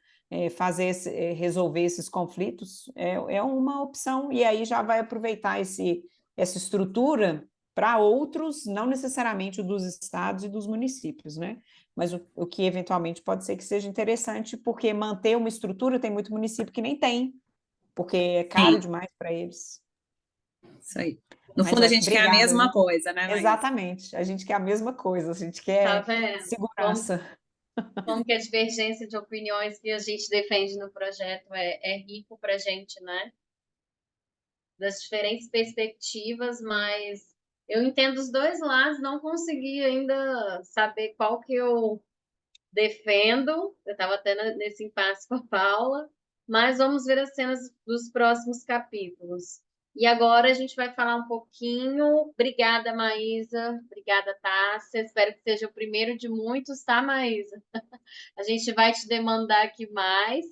resolver esses conflitos, é uma opção, e aí já vai aproveitar essa estrutura para outros, não necessariamente o dos estados e dos municípios, né? Mas o que eventualmente pode ser que seja interessante, porque manter uma estrutura, tem muito município que nem tem, porque é caro Sim, demais para eles. isso aí. No Mas fundo, a ótimo, gente quer a obrigada, mesma viu? coisa, né, Maísa? Exatamente, a gente quer a mesma coisa, a gente Tá quer vendo? segurança. Como que a divergência de opiniões que a gente defende no projeto é rico para a gente, né? Das diferentes perspectivas, mas eu entendo os dois lados, não consegui ainda saber qual que eu defendo. Eu estava até nesse impasse com a Paula, mas vamos ver as cenas dos próximos capítulos. E agora a gente vai falar um pouquinho. Obrigada, Maísa. Obrigada, Tássia. Espero que seja o primeiro de muitos, tá, Maísa? A gente vai te demandar aqui mais.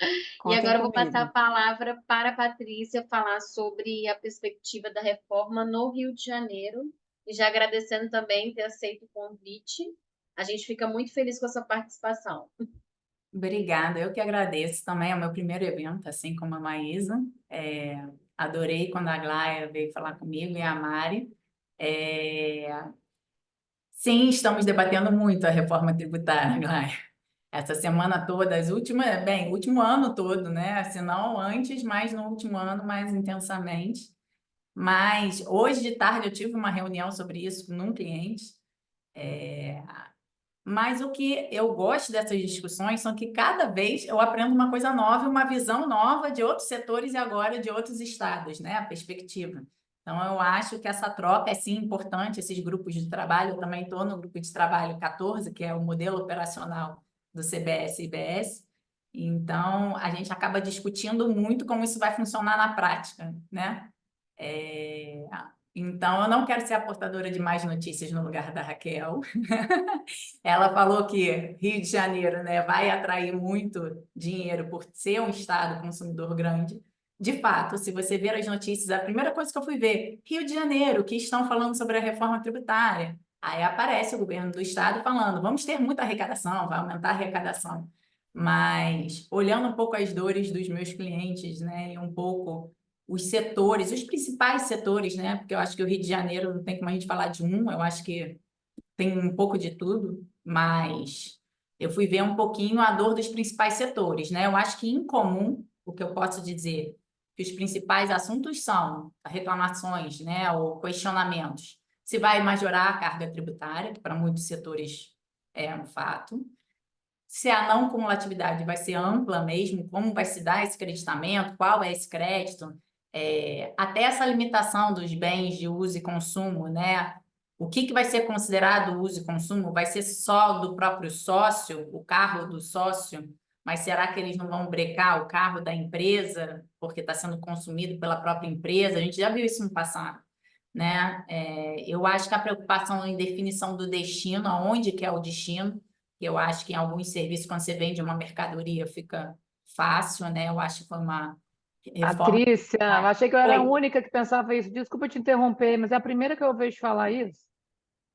E Contem agora eu vou passar a comigo. palavra para a Patrícia falar sobre a perspectiva da reforma no Rio de Janeiro. E já agradecendo também ter aceito o convite. A gente fica muito feliz com a sua participação. Obrigada, eu que agradeço também, é o meu primeiro evento, assim como a Maísa. Adorei quando a Glaia veio falar comigo e a Mari. Sim, estamos debatendo muito a reforma tributária, Glaia. Essa semana toda, o último ano todo, né? Se não antes, mas no último ano, mais intensamente. Mas hoje de tarde eu tive uma reunião sobre isso com um cliente. Mas o que eu gosto dessas discussões são que cada vez eu aprendo uma coisa nova, uma visão nova de outros setores e agora de outros estados, né? A perspectiva. Então, eu acho que essa troca é sim importante, esses grupos de trabalho. Eu também estou no grupo de trabalho 14, que é o modelo operacional do CBS e IBS. Então, a gente acaba discutindo muito como isso vai funcionar na prática, né? Então, eu não quero ser a portadora de mais notícias no lugar da Raquel. Ela falou que Rio de Janeiro, né, vai atrair muito dinheiro por ser um estado consumidor grande. De fato, se você ver as notícias, a primeira coisa que eu fui ver, Rio de Janeiro, que estão falando sobre a reforma tributária. Aí aparece o governo do estado falando, vamos ter muita arrecadação, vai aumentar a arrecadação. Mas, olhando um pouco as dores dos meus clientes, né, e um pouco os setores, os principais setores, né, porque eu acho que o Rio de Janeiro não tem como a gente falar de um, eu acho que tem um pouco de tudo, mas eu fui ver um pouquinho a dor dos principais setores, né? Eu acho que em comum, o que eu posso dizer, que os principais assuntos são reclamações, né, ou questionamentos. Se vai majorar a carga tributária, que para muitos setores é um fato. Se a não cumulatividade vai ser ampla mesmo, como vai se dar esse creditamento, qual é esse crédito, até essa limitação dos bens de uso e consumo, né? O que vai ser considerado uso e consumo? Vai ser só do próprio sócio, o carro do sócio, mas será que eles não vão brecar o carro da empresa porque está sendo consumido pela própria empresa? A gente já viu isso no passado, né? Eu acho que a preocupação em definição do destino, aonde que é o destino, eu acho que em alguns serviços, quando você vende uma mercadoria, fica fácil, né? Eu acho que foi uma reforma. Patrícia, eu achei que eu era a Oi, única que pensava isso. Desculpa te interromper, mas é a primeira que eu vejo falar isso.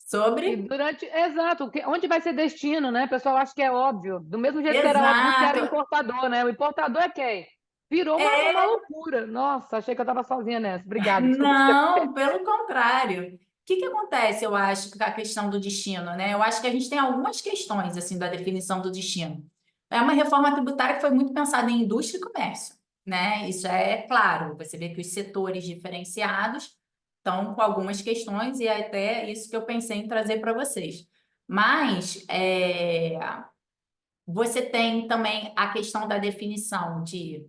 E sobre? exato, onde vai ser destino, né? O pessoal acha que é óbvio. Do mesmo jeito que era óbvio que era Exato. importador, né? O importador é quem? Virou uma É, loucura. Nossa, achei que eu estava sozinha nessa. Obrigada, desculpa te interromper. não, pelo contrário. O que que acontece, eu acho, com a questão do destino, né? Eu acho que a gente tem algumas questões, assim, da definição do destino. É uma reforma tributária que foi muito pensada em indústria e comércio, né? Isso é claro. Você vê que os setores diferenciados estão com algumas questões e é até isso que eu pensei em trazer para vocês. Mas você tem também a questão da definição de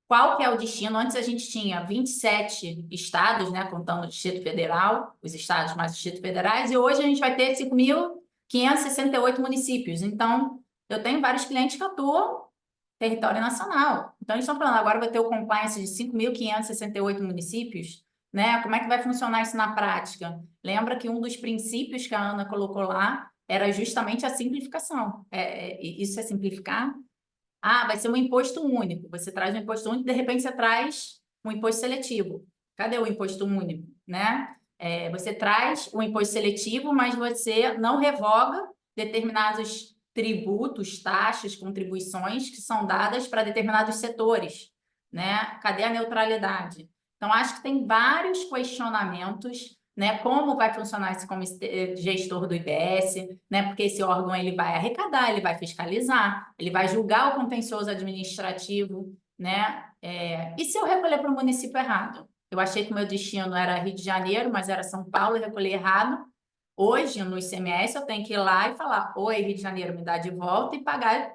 qual que é o destino? Antes a gente tinha 27 estados, né, contando o Distrito Federal, os estados mais os distritos federais, e hoje a gente vai ter 5.568 municípios. Então, eu tenho vários clientes que atuam território nacional. Então, eles estão falando, agora vai ter o compliance de 5.568 municípios, né? Como é que vai funcionar isso na prática? Lembra que um dos princípios que a Ana colocou lá era justamente a simplificação. Isso é simplificar? Ah, vai ser um imposto único. Você traz um imposto único, de repente você traz um imposto seletivo. Cadê o imposto único, né? Você traz o imposto seletivo, mas você não revoga determinados tributos, taxas, contribuições que são dadas para determinados setores, né? Cadê a neutralidade? Então, acho que tem vários questionamentos, né? Como vai funcionar esse como gestor do IBS, né? Porque esse órgão ele vai arrecadar, ele vai fiscalizar, ele vai julgar o contencioso administrativo, né? E se eu recolher para o município errado? Eu achei que o meu destino era Rio de Janeiro, mas era São Paulo, e recolhi errado. Hoje, no ICMS, eu tenho que ir lá e falar: Oi, Rio de Janeiro, me dá de volta e pagar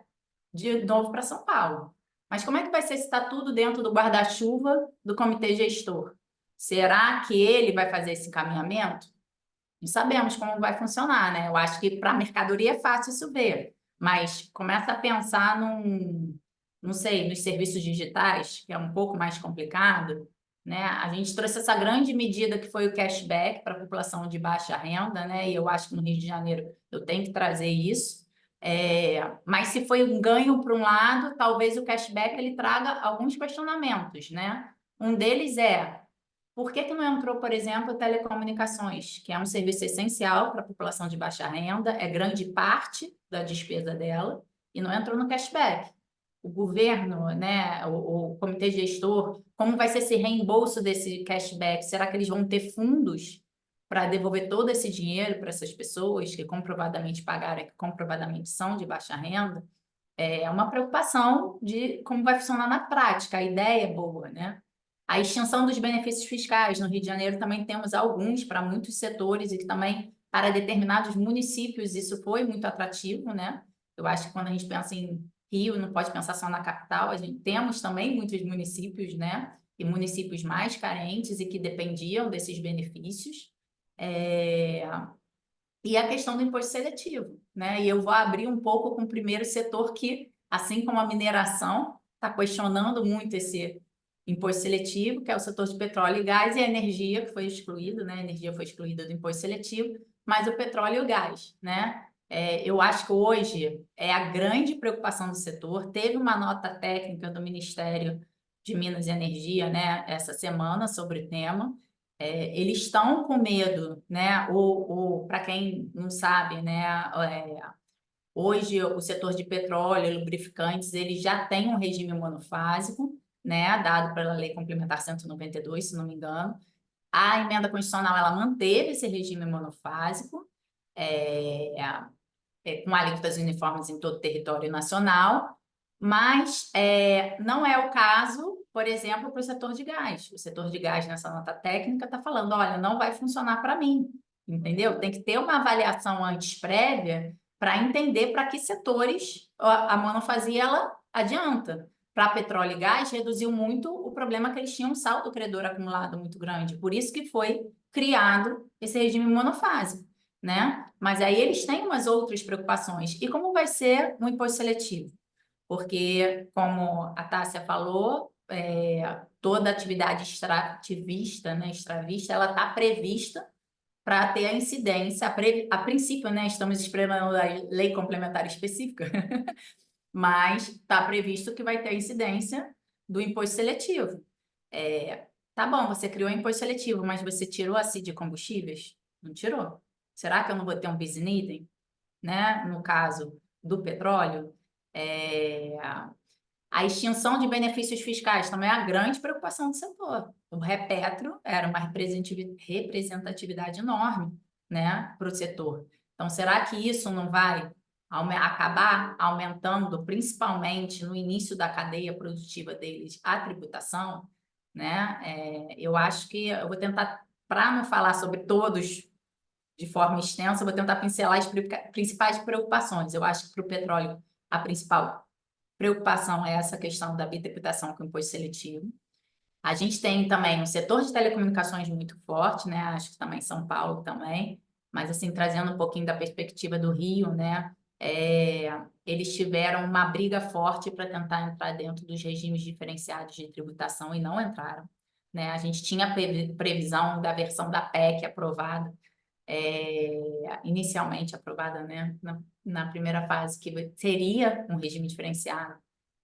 de novo para São Paulo. Mas como é que vai ser se está tudo dentro do guarda-chuva do comitê gestor? Será que ele vai fazer esse encaminhamento? Não sabemos como vai funcionar, né? Eu acho que para a mercadoria é fácil isso ver, mas começa a pensar não sei, nos serviços digitais, que é um pouco mais complicado, né? A gente trouxe essa grande medida que foi o cashback para a população de baixa renda, né? E eu acho que no Rio de Janeiro eu tenho que trazer isso. Mas se foi um ganho para um lado, talvez o cashback ele traga alguns questionamentos, né? Um deles é por que que não entrou, por exemplo, telecomunicações, que é um serviço essencial para a população de baixa renda, é grande parte da despesa dela, e não entrou no cashback? O governo, né, o comitê gestor, como vai ser esse reembolso desse cashback? Será que eles vão ter fundos para devolver todo esse dinheiro para essas pessoas que comprovadamente pagaram, que comprovadamente são de baixa renda? É uma preocupação de como vai funcionar na prática. A ideia é boa, né? A extinção dos benefícios fiscais. No Rio de Janeiro também temos alguns para muitos setores e que também para determinados municípios isso foi muito atrativo, né? Eu acho que quando a gente pensa em Rio, não pode pensar só na capital, a gente temos também muitos municípios, né? E municípios mais carentes e que dependiam desses benefícios. E a questão do imposto seletivo, né? E eu vou abrir um pouco com o primeiro setor que, assim como a mineração, está questionando muito esse imposto seletivo, que é o setor de petróleo e gás, e a energia, que foi excluído, né? A energia foi excluída do imposto seletivo, mas o petróleo e o gás, né? Eu acho que hoje é a grande preocupação do setor. Teve uma nota técnica do Ministério de Minas e Energia, né, essa semana sobre o tema. Eles estão com medo, né? Para quem não sabe, né? Hoje o setor de petróleo e lubrificantes ele já tem um regime monofásico, né? Dado pela Lei Complementar 192, se não me engano. A emenda constitucional ela manteve esse regime monofásico, com alíquotas uniformes em todo o território nacional, mas não é o caso, por exemplo, para o setor de gás. O setor de gás, nessa nota técnica, está falando: olha, não vai funcionar para mim, entendeu? Tem que ter uma avaliação antes prévia para entender para que setores a monofasia ela adianta. Para petróleo e gás, reduziu muito o problema que eles tinham um saldo credor acumulado muito grande. Por isso que foi criado esse regime monofásico, né? Mas aí eles têm umas outras preocupações. E como vai ser um imposto seletivo? porque, como a Tássia falou, toda atividade extrativista, né, extravista, ela está prevista para ter a incidência, a princípio, né, estamos esperando a lei complementar específica, mas está previsto que vai ter a incidência do imposto seletivo. Tá bom, você criou o imposto seletivo, mas você tirou a CID de combustíveis? Não tirou. Será que eu não vou ter um bis in idem, né? No caso do petróleo, a extinção de benefícios fiscais também é a grande preocupação do setor. O Repetro era uma representatividade enorme, né, para o setor. Então, será que isso não vai acabar aumentando, principalmente no início da cadeia produtiva deles, a tributação? Né? Eu acho que eu vou tentar, para não falar sobre todos de forma extensa, eu vou tentar pincelar as principais preocupações. Eu acho que para o petróleo, a principal preocupação é essa questão da bitributação com imposto seletivo. A gente tem também um setor de telecomunicações muito forte, né? Acho que também São Paulo também, mas assim, trazendo um pouquinho da perspectiva do Rio, né? Eles tiveram uma briga forte para tentar entrar dentro dos regimes diferenciados de tributação e não entraram, né? A gente tinha previsão da versão da PEC aprovada, inicialmente aprovada, né, na primeira fase, que seria um regime diferenciado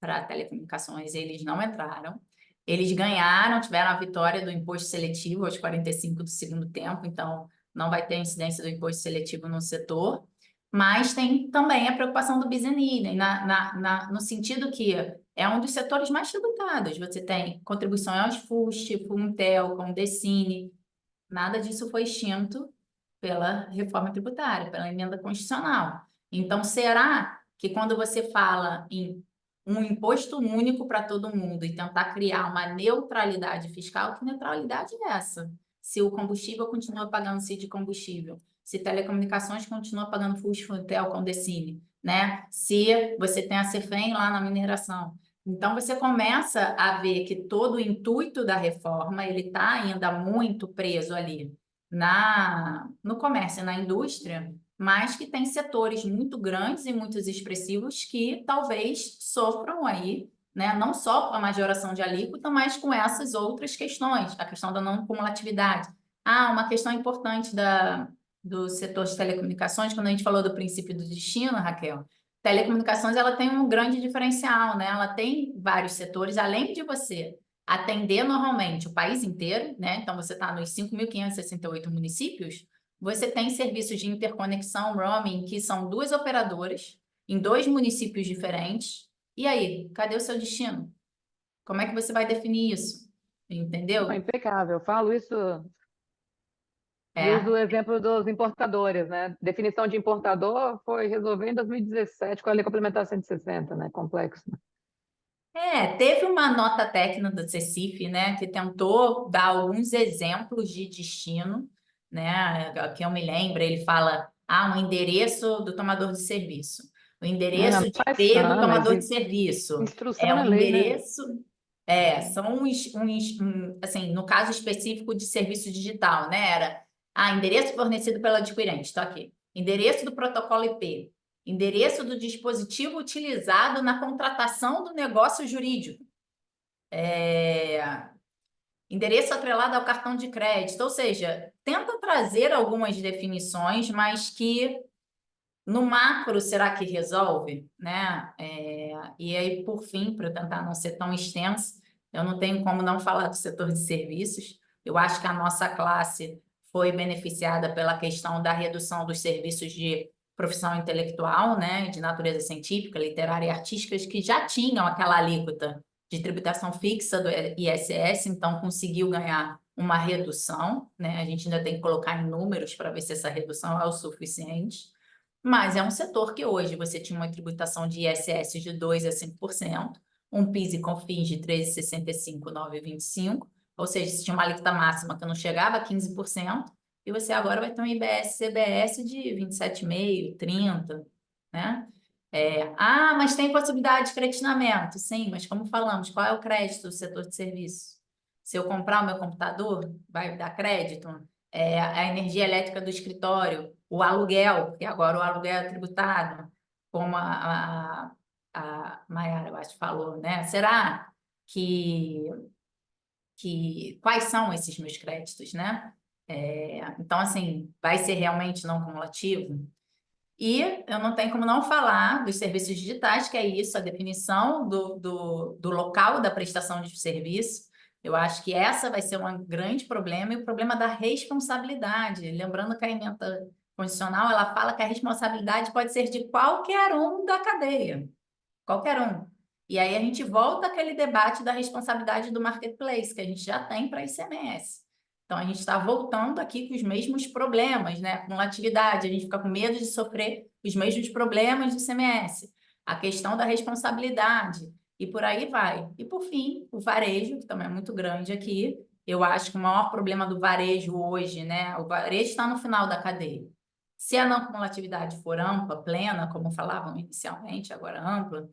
para telecomunicações, eles não entraram. Eles ganharam, tiveram a vitória do imposto seletivo aos 45 do segundo tempo, então não vai ter incidência do imposto seletivo no setor, mas tem também a preocupação do bis in idem, no sentido que é um dos setores mais tributados. Você tem contribuição aos FUST, Funtel, Condecine, nada disso foi extinto pela reforma tributária, pela emenda constitucional. Então, será que quando você fala em um imposto único para todo mundo e tentar criar uma neutralidade fiscal, que neutralidade é essa? Se o combustível continua pagando CID de combustível, se telecomunicações continua pagando FUS, Funtel, Condecine, né? Se você tem a Cefem lá na mineração. Então, você começa a ver que todo o intuito da reforma, ele está ainda muito preso ali no comércio, na indústria, mas que tem setores muito grandes e muito expressivos que talvez sofram aí, né, não só com a majoração de alíquota, mas com essas outras questões, a questão da não cumulatividade. Uma questão importante do setor de telecomunicações, quando a gente falou do princípio do destino, Raquel, telecomunicações ela tem um grande diferencial, né? Ela tem vários setores, além de você atender normalmente o país inteiro, né? Então, você está nos 5.568 municípios, você tem serviços de interconexão, roaming, que são 2 operadoras em 2 municípios diferentes. E aí, cadê o seu destino? Como é que você vai definir isso? Entendeu? Impecável. Eu falo isso e uso o exemplo dos importadores, né? Definição de importador foi resolver em 2017 com a Lei Complementar 160, né? Complexo. Teve uma nota técnica do CECIF, né, que tentou dar alguns exemplos de destino, né, que eu me lembro, ele fala, um endereço do tomador de serviço, o endereço de IP do tomador de serviço, instrução na um lei, né? endereço, são assim, no caso específico de serviço digital, né, era, endereço fornecido pelo adquirente, tá aqui, endereço do protocolo IP, endereço do dispositivo utilizado na contratação do negócio jurídico. Endereço atrelado ao cartão de crédito. Ou seja, tenta trazer algumas definições, mas que no macro será que resolve? Né? E aí, por fim, para tentar não ser tão extenso, eu não tenho como não falar do setor de serviços. Eu acho que a nossa classe foi beneficiada pela questão da redução dos serviços de profissão intelectual, né, de natureza científica, literária e artísticas, que já tinham aquela alíquota de tributação fixa do ISS, então conseguiu ganhar uma redução, né? A gente ainda tem que colocar em números para ver se essa redução é o suficiente, mas é um setor que hoje você tinha uma tributação de ISS de 2% a 5%, um PIS e COFINS de 13,65%, 9,25%, ou seja, você tinha uma alíquota máxima que não chegava a 15%, e você agora vai ter um IBS CBS de 27,5%, 30%, né? Mas tem possibilidade de creditinamento. Sim, mas como falamos, qual é o crédito do setor de serviço? Se eu comprar o meu computador, vai dar crédito? A energia elétrica do escritório, o aluguel, porque agora o aluguel é tributado, como a Mayara, eu acho, falou, né? Será que quais são esses meus créditos, né? Então, assim, vai ser realmente não cumulativo? E eu não tenho como não falar dos serviços digitais, que é isso, a definição do local da prestação de serviço. Eu acho que essa vai ser um grande problema, e o problema da responsabilidade. Lembrando que a emenda constitucional, ela fala que a responsabilidade pode ser de qualquer um da cadeia, qualquer um. E aí a gente volta àquele debate da responsabilidade do marketplace, que a gente já tem para a ICMS. Então, a gente está voltando aqui com os mesmos problemas, né? Acumulatividade, a gente fica com medo de sofrer os mesmos problemas do ICMS. A questão da responsabilidade, e por aí vai. E, por fim, o varejo, que também é muito grande aqui. Eu acho que o maior problema do varejo hoje, né? O varejo está no final da cadeia. Se a não cumulatividade for ampla, plena, como falavam inicialmente, agora ampla,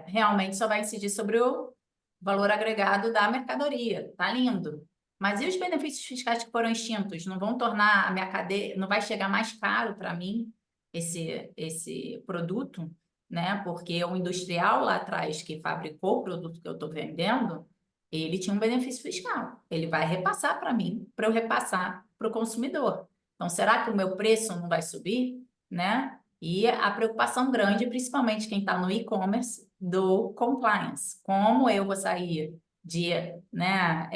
realmente só vai incidir sobre o valor agregado da mercadoria. Tá lindo. Mas e os benefícios fiscais que foram extintos? Não vão tornar a minha cadeia, não vai chegar mais caro para mim esse produto, né? Porque o industrial lá atrás que fabricou o produto que eu estou vendendo, ele tinha um benefício fiscal. Ele vai repassar para mim, para eu repassar para o consumidor. Então, será que o meu preço não vai subir, né? E a preocupação grande, principalmente quem está no e-commerce, do compliance. Como eu vou sair de, né,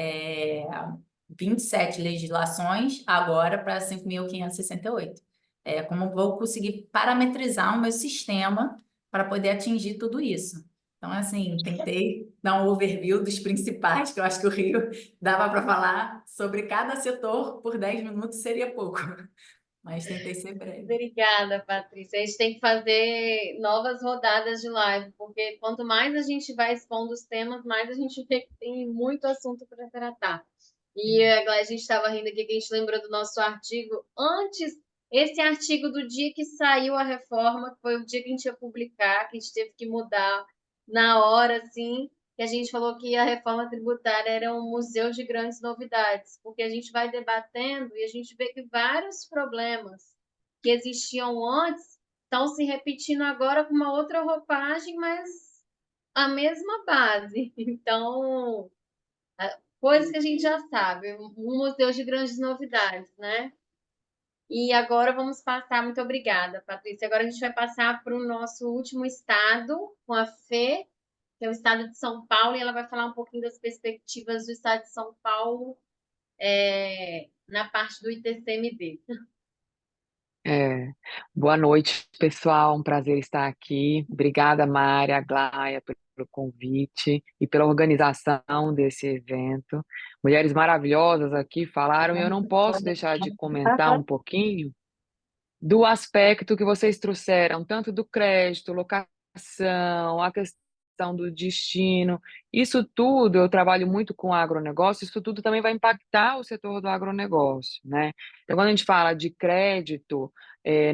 27 legislações agora para 5.568? Como vou conseguir parametrizar o meu sistema para poder atingir tudo isso? Então, assim, tentei dar um overview dos principais, que eu acho que o Rio dava para falar sobre cada setor por 10 minutos, seria pouco. Mas tentei ser breve. Obrigada, Patrícia. A gente tem que fazer novas rodadas de live, porque quanto mais a gente vai expondo os temas, mais a gente vê que tem muito assunto para tratar. E a gente estava rindo aqui que a gente lembrou do nosso artigo antes, esse artigo do dia que saiu a reforma, que foi o dia que a gente ia publicar, que a gente teve que mudar na hora, assim, que a gente falou que a reforma tributária era um museu de grandes novidades, porque a gente vai debatendo e a gente vê que vários problemas que existiam antes estão se repetindo agora com uma outra roupagem, mas a mesma base. Então, coisas que a gente já sabe, um museu de grandes novidades, né? E agora vamos passar, muito obrigada, Patrícia. Agora a gente vai passar para o nosso último estado, com a Fê, que é o estado de São Paulo, e ela vai falar um pouquinho das perspectivas do estado de São Paulo na parte do ITCMD. Boa noite, pessoal. Um prazer estar aqui. Obrigada, Mária, Aglaia, pelo convite e pela organização desse evento. Mulheres maravilhosas aqui falaram, e eu não posso deixar de comentar um pouquinho do aspecto que vocês trouxeram, tanto do crédito, locação, a questão do destino. Isso tudo, eu trabalho muito com agronegócio, isso tudo também vai impactar o setor do agronegócio, né? Então, quando a gente fala de crédito,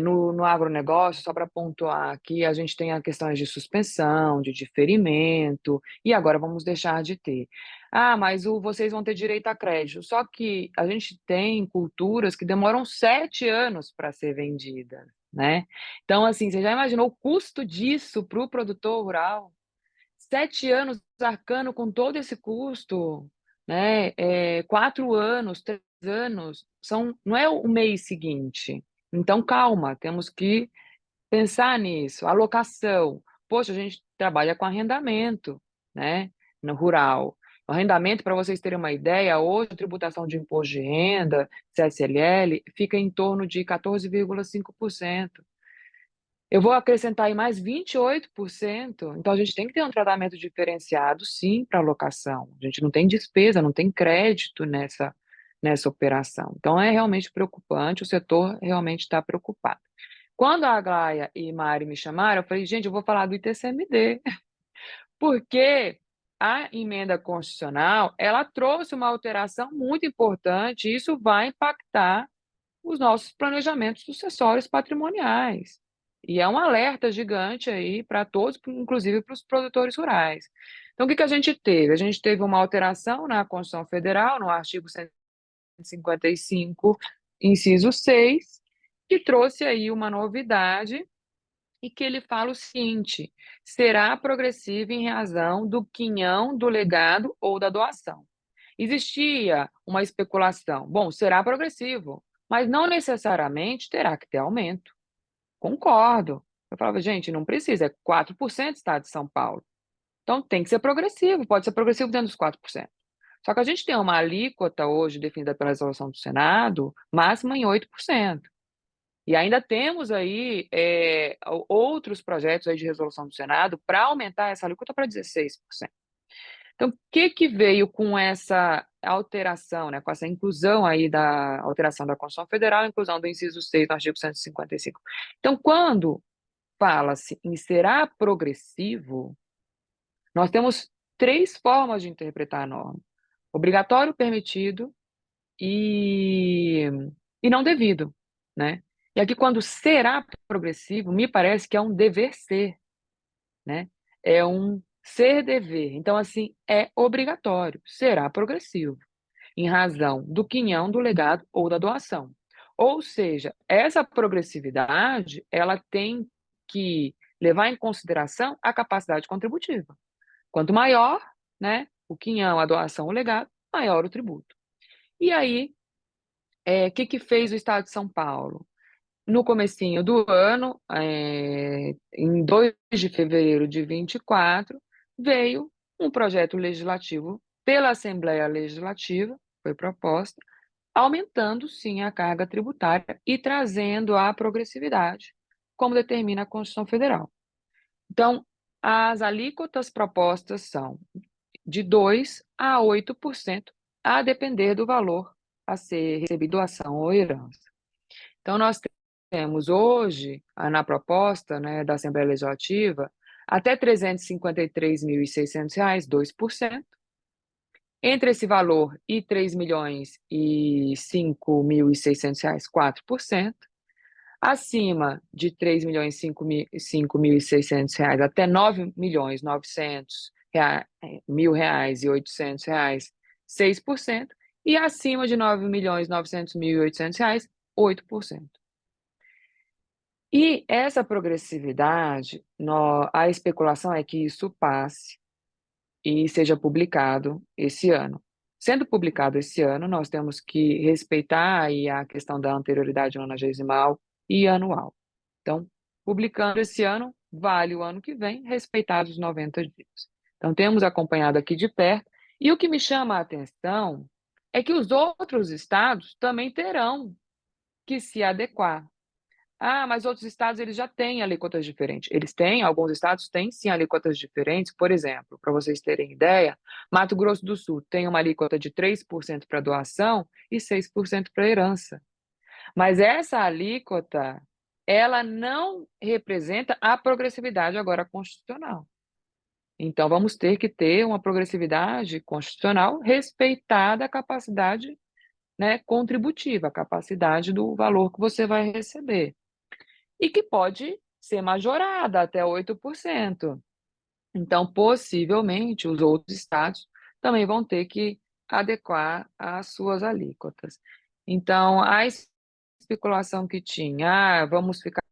no agronegócio, só para pontuar aqui, a gente tem as questões de suspensão, de diferimento, e agora vamos deixar de ter. Ah, mas vocês vão ter direito a crédito. Só que a gente tem culturas que demoram 7 anos para ser vendidas, né? Então, assim, você já imaginou o custo disso para o produtor rural? 7 anos arcando com todo esse custo, né? 4 anos, 3 anos, não é o mês seguinte. Então, calma, temos que pensar nisso. Alocação. Poxa, a gente trabalha com arrendamento, né? No rural. O arrendamento, para vocês terem uma ideia, hoje a tributação de imposto de renda, CSLL, fica em torno de 14,5%. Eu vou acrescentar aí mais 28%. Então, a gente tem que ter um tratamento diferenciado, sim, para alocação. A gente não tem despesa, não tem crédito nessa operação. Então, é realmente preocupante, o setor realmente está preocupado. Quando a Aglaia e Mari me chamaram, eu falei, gente, eu vou falar do ITCMD, porque a emenda constitucional, ela trouxe uma alteração muito importante, e isso vai impactar os nossos planejamentos sucessórios patrimoniais. E é um alerta gigante aí para todos, inclusive para os produtores rurais. Então, o que a gente teve? A gente teve uma alteração na Constituição Federal, no artigo 155, inciso 6, que trouxe aí uma novidade e que ele fala o seguinte: será progressivo em razão do quinhão, do legado ou da doação. Existia uma especulação. Bom, será progressivo, mas não necessariamente terá que ter aumento. Concordo. Eu falava, gente, não precisa, é 4% do estado de São Paulo. Então tem que ser progressivo, pode ser progressivo dentro dos 4%. Só que a gente tem uma alíquota hoje definida pela resolução do Senado, máxima em 8%. E ainda temos aí outros projetos aí de resolução do Senado para aumentar essa alíquota para 16%. Então, o que veio com essa alteração, né, com essa inclusão aí da alteração da Constituição Federal, a inclusão do inciso 6 do artigo 155? Então, quando fala-se em será progressivo, nós temos 3 formas de interpretar a norma: obrigatório, permitido e não devido, né? E aqui, quando será progressivo, me parece que é um dever ser, né? É um ser-dever. Então, assim, é obrigatório, será progressivo, em razão do quinhão, do legado ou da doação. Ou seja, essa progressividade, ela tem que levar em consideração a capacidade contributiva. Quanto maior, né, o quinhão, a doação, o legado, maior o tributo. E aí, o que fez o Estado de São Paulo? No comecinho do ano, em 2 de fevereiro de 24, veio um projeto legislativo pela Assembleia Legislativa, foi proposta, aumentando, sim, a carga tributária e trazendo a progressividade, como determina a Constituição Federal. Então, as alíquotas propostas são de 2% a 8%, a depender do valor a ser recebido, doação ou herança. Então, nós temos hoje, na proposta, né, da Assembleia Legislativa, até R$ 353.600, 2%. Entre esse valor e R$ 3.005.600, 4%. Acima de R$ 3.005.600 até R$ 9.900.000 e 6%. E acima de R$ 9.900.800, 8%. E essa progressividade, a especulação é que isso passe e seja publicado esse ano. Sendo publicado esse ano, nós temos que respeitar aí a questão da anterioridade nonagesimal e anual. Então, publicando esse ano, vale o ano que vem, respeitados os 90 dias. Então, temos acompanhado aqui de perto, e o que me chama a atenção é que os outros estados também terão que se adequar. Ah, mas outros estados eles já têm alíquotas diferentes. Eles têm, alguns estados têm sim alíquotas diferentes. Por exemplo, para vocês terem ideia, Mato Grosso do Sul tem uma alíquota de 3% para doação e 6% para herança. Mas essa alíquota, ela não representa a progressividade agora constitucional. Então, vamos ter que ter uma progressividade constitucional respeitada a capacidade, né, contributiva, a capacidade do valor que você vai receber. E que pode ser majorada até 8%. Então, possivelmente, os outros estados também vão ter que adequar as suas alíquotas. Então, a especulação que tinha, vamos ficar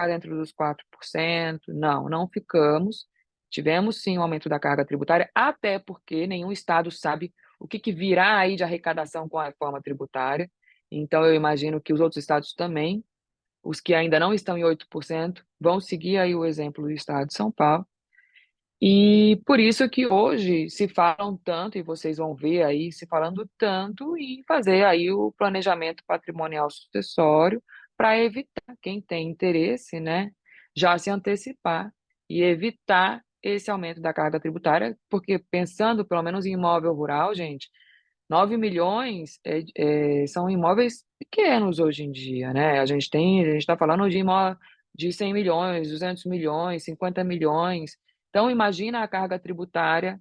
dentro dos 4%, não ficamos. Tivemos, sim, um aumento da carga tributária, até porque nenhum estado sabe o que virá aí de arrecadação com a reforma tributária. Então, eu imagino que os outros estados também, os que ainda não estão em 8%, vão seguir aí o exemplo do estado de São Paulo. E por isso que hoje se falam tanto, e vocês vão ver aí se falando tanto, em fazer aí o planejamento patrimonial sucessório para evitar, quem tem interesse, né, já se antecipar e evitar esse aumento da carga tributária, porque pensando pelo menos em imóvel rural, gente, 9 milhões são imóveis pequenos hoje em dia, né? A gente está falando de imóvel de 100 milhões, 200 milhões, 50 milhões. Então, imagina a carga tributária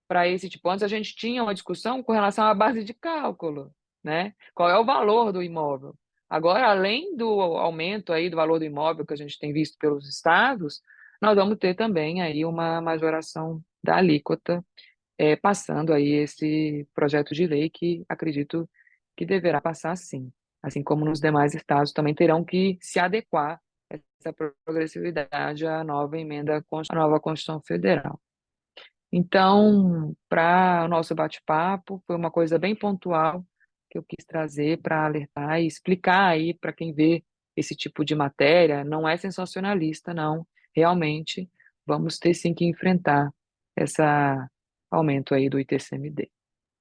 para esse tipo. Antes a gente tinha uma discussão com relação à base de cálculo, né? Qual é o valor do imóvel? Agora, além do aumento aí do valor do imóvel que a gente tem visto pelos estados, nós vamos ter também aí uma majoração da alíquota, passando aí esse projeto de lei que acredito que deverá passar sim. Assim como nos demais estados também terão que se adequar essa progressividade à nova emenda, à nova Constituição Federal. Então, para o nosso bate-papo, foi uma coisa bem pontual que eu quis trazer para alertar e explicar aí para quem vê esse tipo de matéria, não é sensacionalista, não. Realmente, vamos ter sim que enfrentar esse aumento aí do ITCMD.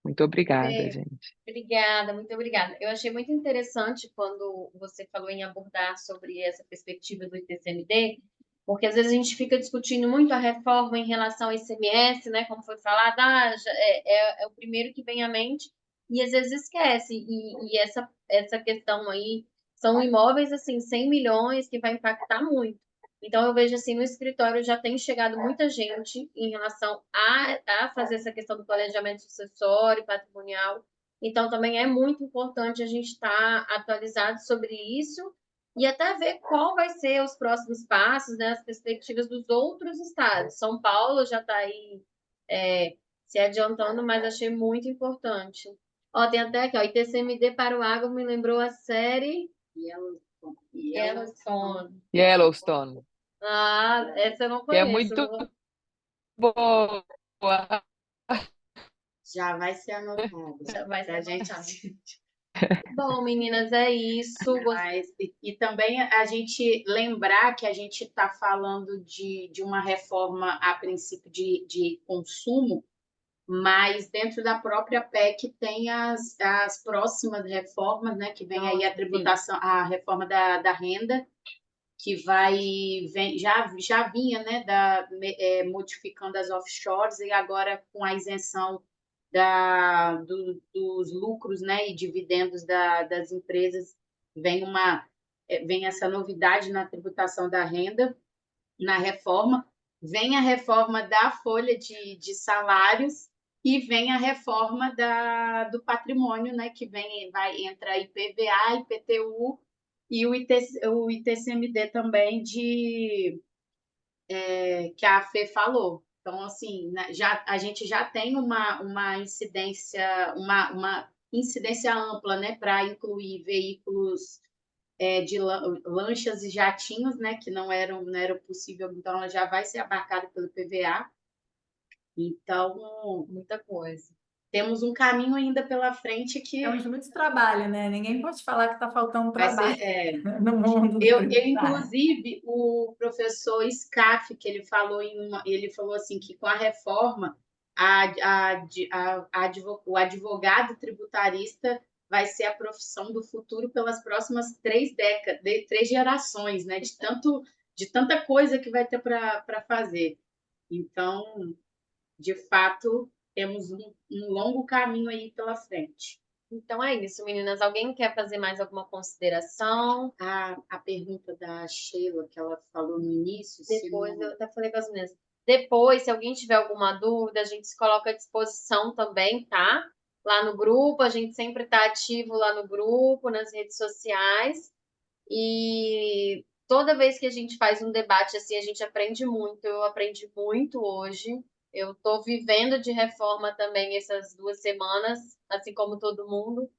Muito obrigada, Fê, gente. obrigada, muito obrigada. Eu achei muito interessante quando você falou em abordar sobre essa perspectiva do ITCMD, porque às vezes a gente fica discutindo muito a reforma em relação ao ICMS, né? Como foi falado, é o primeiro que vem à mente, e às vezes esquece. E essa questão aí são imóveis assim, 100 milhões que vai impactar muito. Então, eu vejo assim, no escritório já tem chegado muita gente em relação a fazer essa questão do planejamento sucessório, patrimonial. Então, também é muito importante a gente estar atualizado sobre isso e até ver qual vai ser os próximos passos, né, as perspectivas dos outros estados. São Paulo já está aí se adiantando, mas achei muito importante. Ó, tem até aqui, ó, ITCMD para o agro me lembrou a série Yellowstone. Yellowstone, Ah, essa eu não que é conheço. muito boa. Já vai ser anotado Já vai para a ser gente. anotado. Bom, meninas, é isso. E também a gente lembrar que a gente está falando de uma reforma a princípio de consumo, mas dentro da própria PEC tem as próximas reformas, né? Que vem aí a tributação, a reforma da renda, que já vinha, né, modificando as offshores e agora com a isenção dos lucros, né, e dividendos das empresas, vem essa novidade na tributação da renda, na reforma, vem a reforma da folha de salários e vem a reforma do patrimônio, né, que vai entrar IPVA, IPTU e o ITCMD também que a Fê falou. Então, assim, né, a gente já tem uma incidência ampla, né, para incluir veículos de lanchas e jatinhos, né, que não era possível, então ela já vai ser abarcada pelo PVA. Então, Muita coisa. temos um caminho ainda pela frente que Temos muito trabalho, né? Ninguém pode falar que está faltando vai trabalho ser. no mundo Inclusive, o professor Scaff, que ele falou ele falou assim que com a reforma o advogado tributarista vai ser a profissão do futuro pelas próximas 3 gerações, né? De tanta coisa que vai ter para fazer. Então, de fato, temos um longo caminho aí pela frente. Então é isso, meninas. Alguém quer fazer mais alguma consideração? A pergunta da Sheila, que ela falou no início. Depois, eu até falei com as meninas. Depois, se alguém tiver alguma dúvida, a gente se coloca à disposição também, tá? Lá no grupo, a gente sempre está ativo lá no grupo, nas redes sociais. E toda vez que a gente faz um debate assim, a gente aprende muito. Eu aprendi muito hoje. Eu estou vivendo de reforma também essas 2 semanas, assim como todo mundo.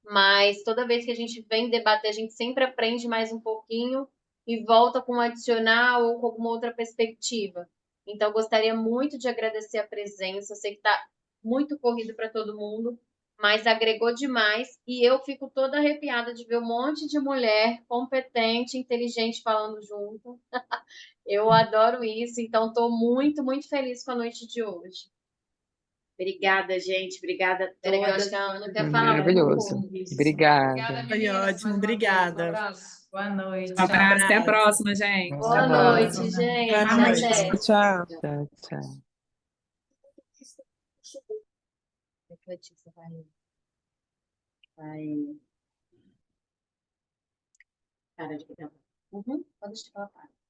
Mas toda vez que a gente vem debater, a gente sempre aprende mais um pouquinho e volta com um adicional ou com alguma outra perspectiva. Então, eu gostaria muito de agradecer a presença. Eu sei que está muito corrido para todo mundo, mas agregou demais. E eu fico toda arrepiada de ver um monte de mulher competente, inteligente falando junto. Eu adoro isso. Então, estou muito, muito feliz com a noite de hoje. Obrigada, gente. Obrigada a Peraí, que eu todas. acho que a Ana quer Foi falar um maravilhoso. pouco. Obrigada. Foi ótimo, obrigada. Boa noite. Um abraço, até a Abraço. próxima, gente. Boa Até a noite, próxima. gente. Boa noite. Até. Tchau. Tchau, tchau. Letícia, vai. Para de gravar. Pode te falar.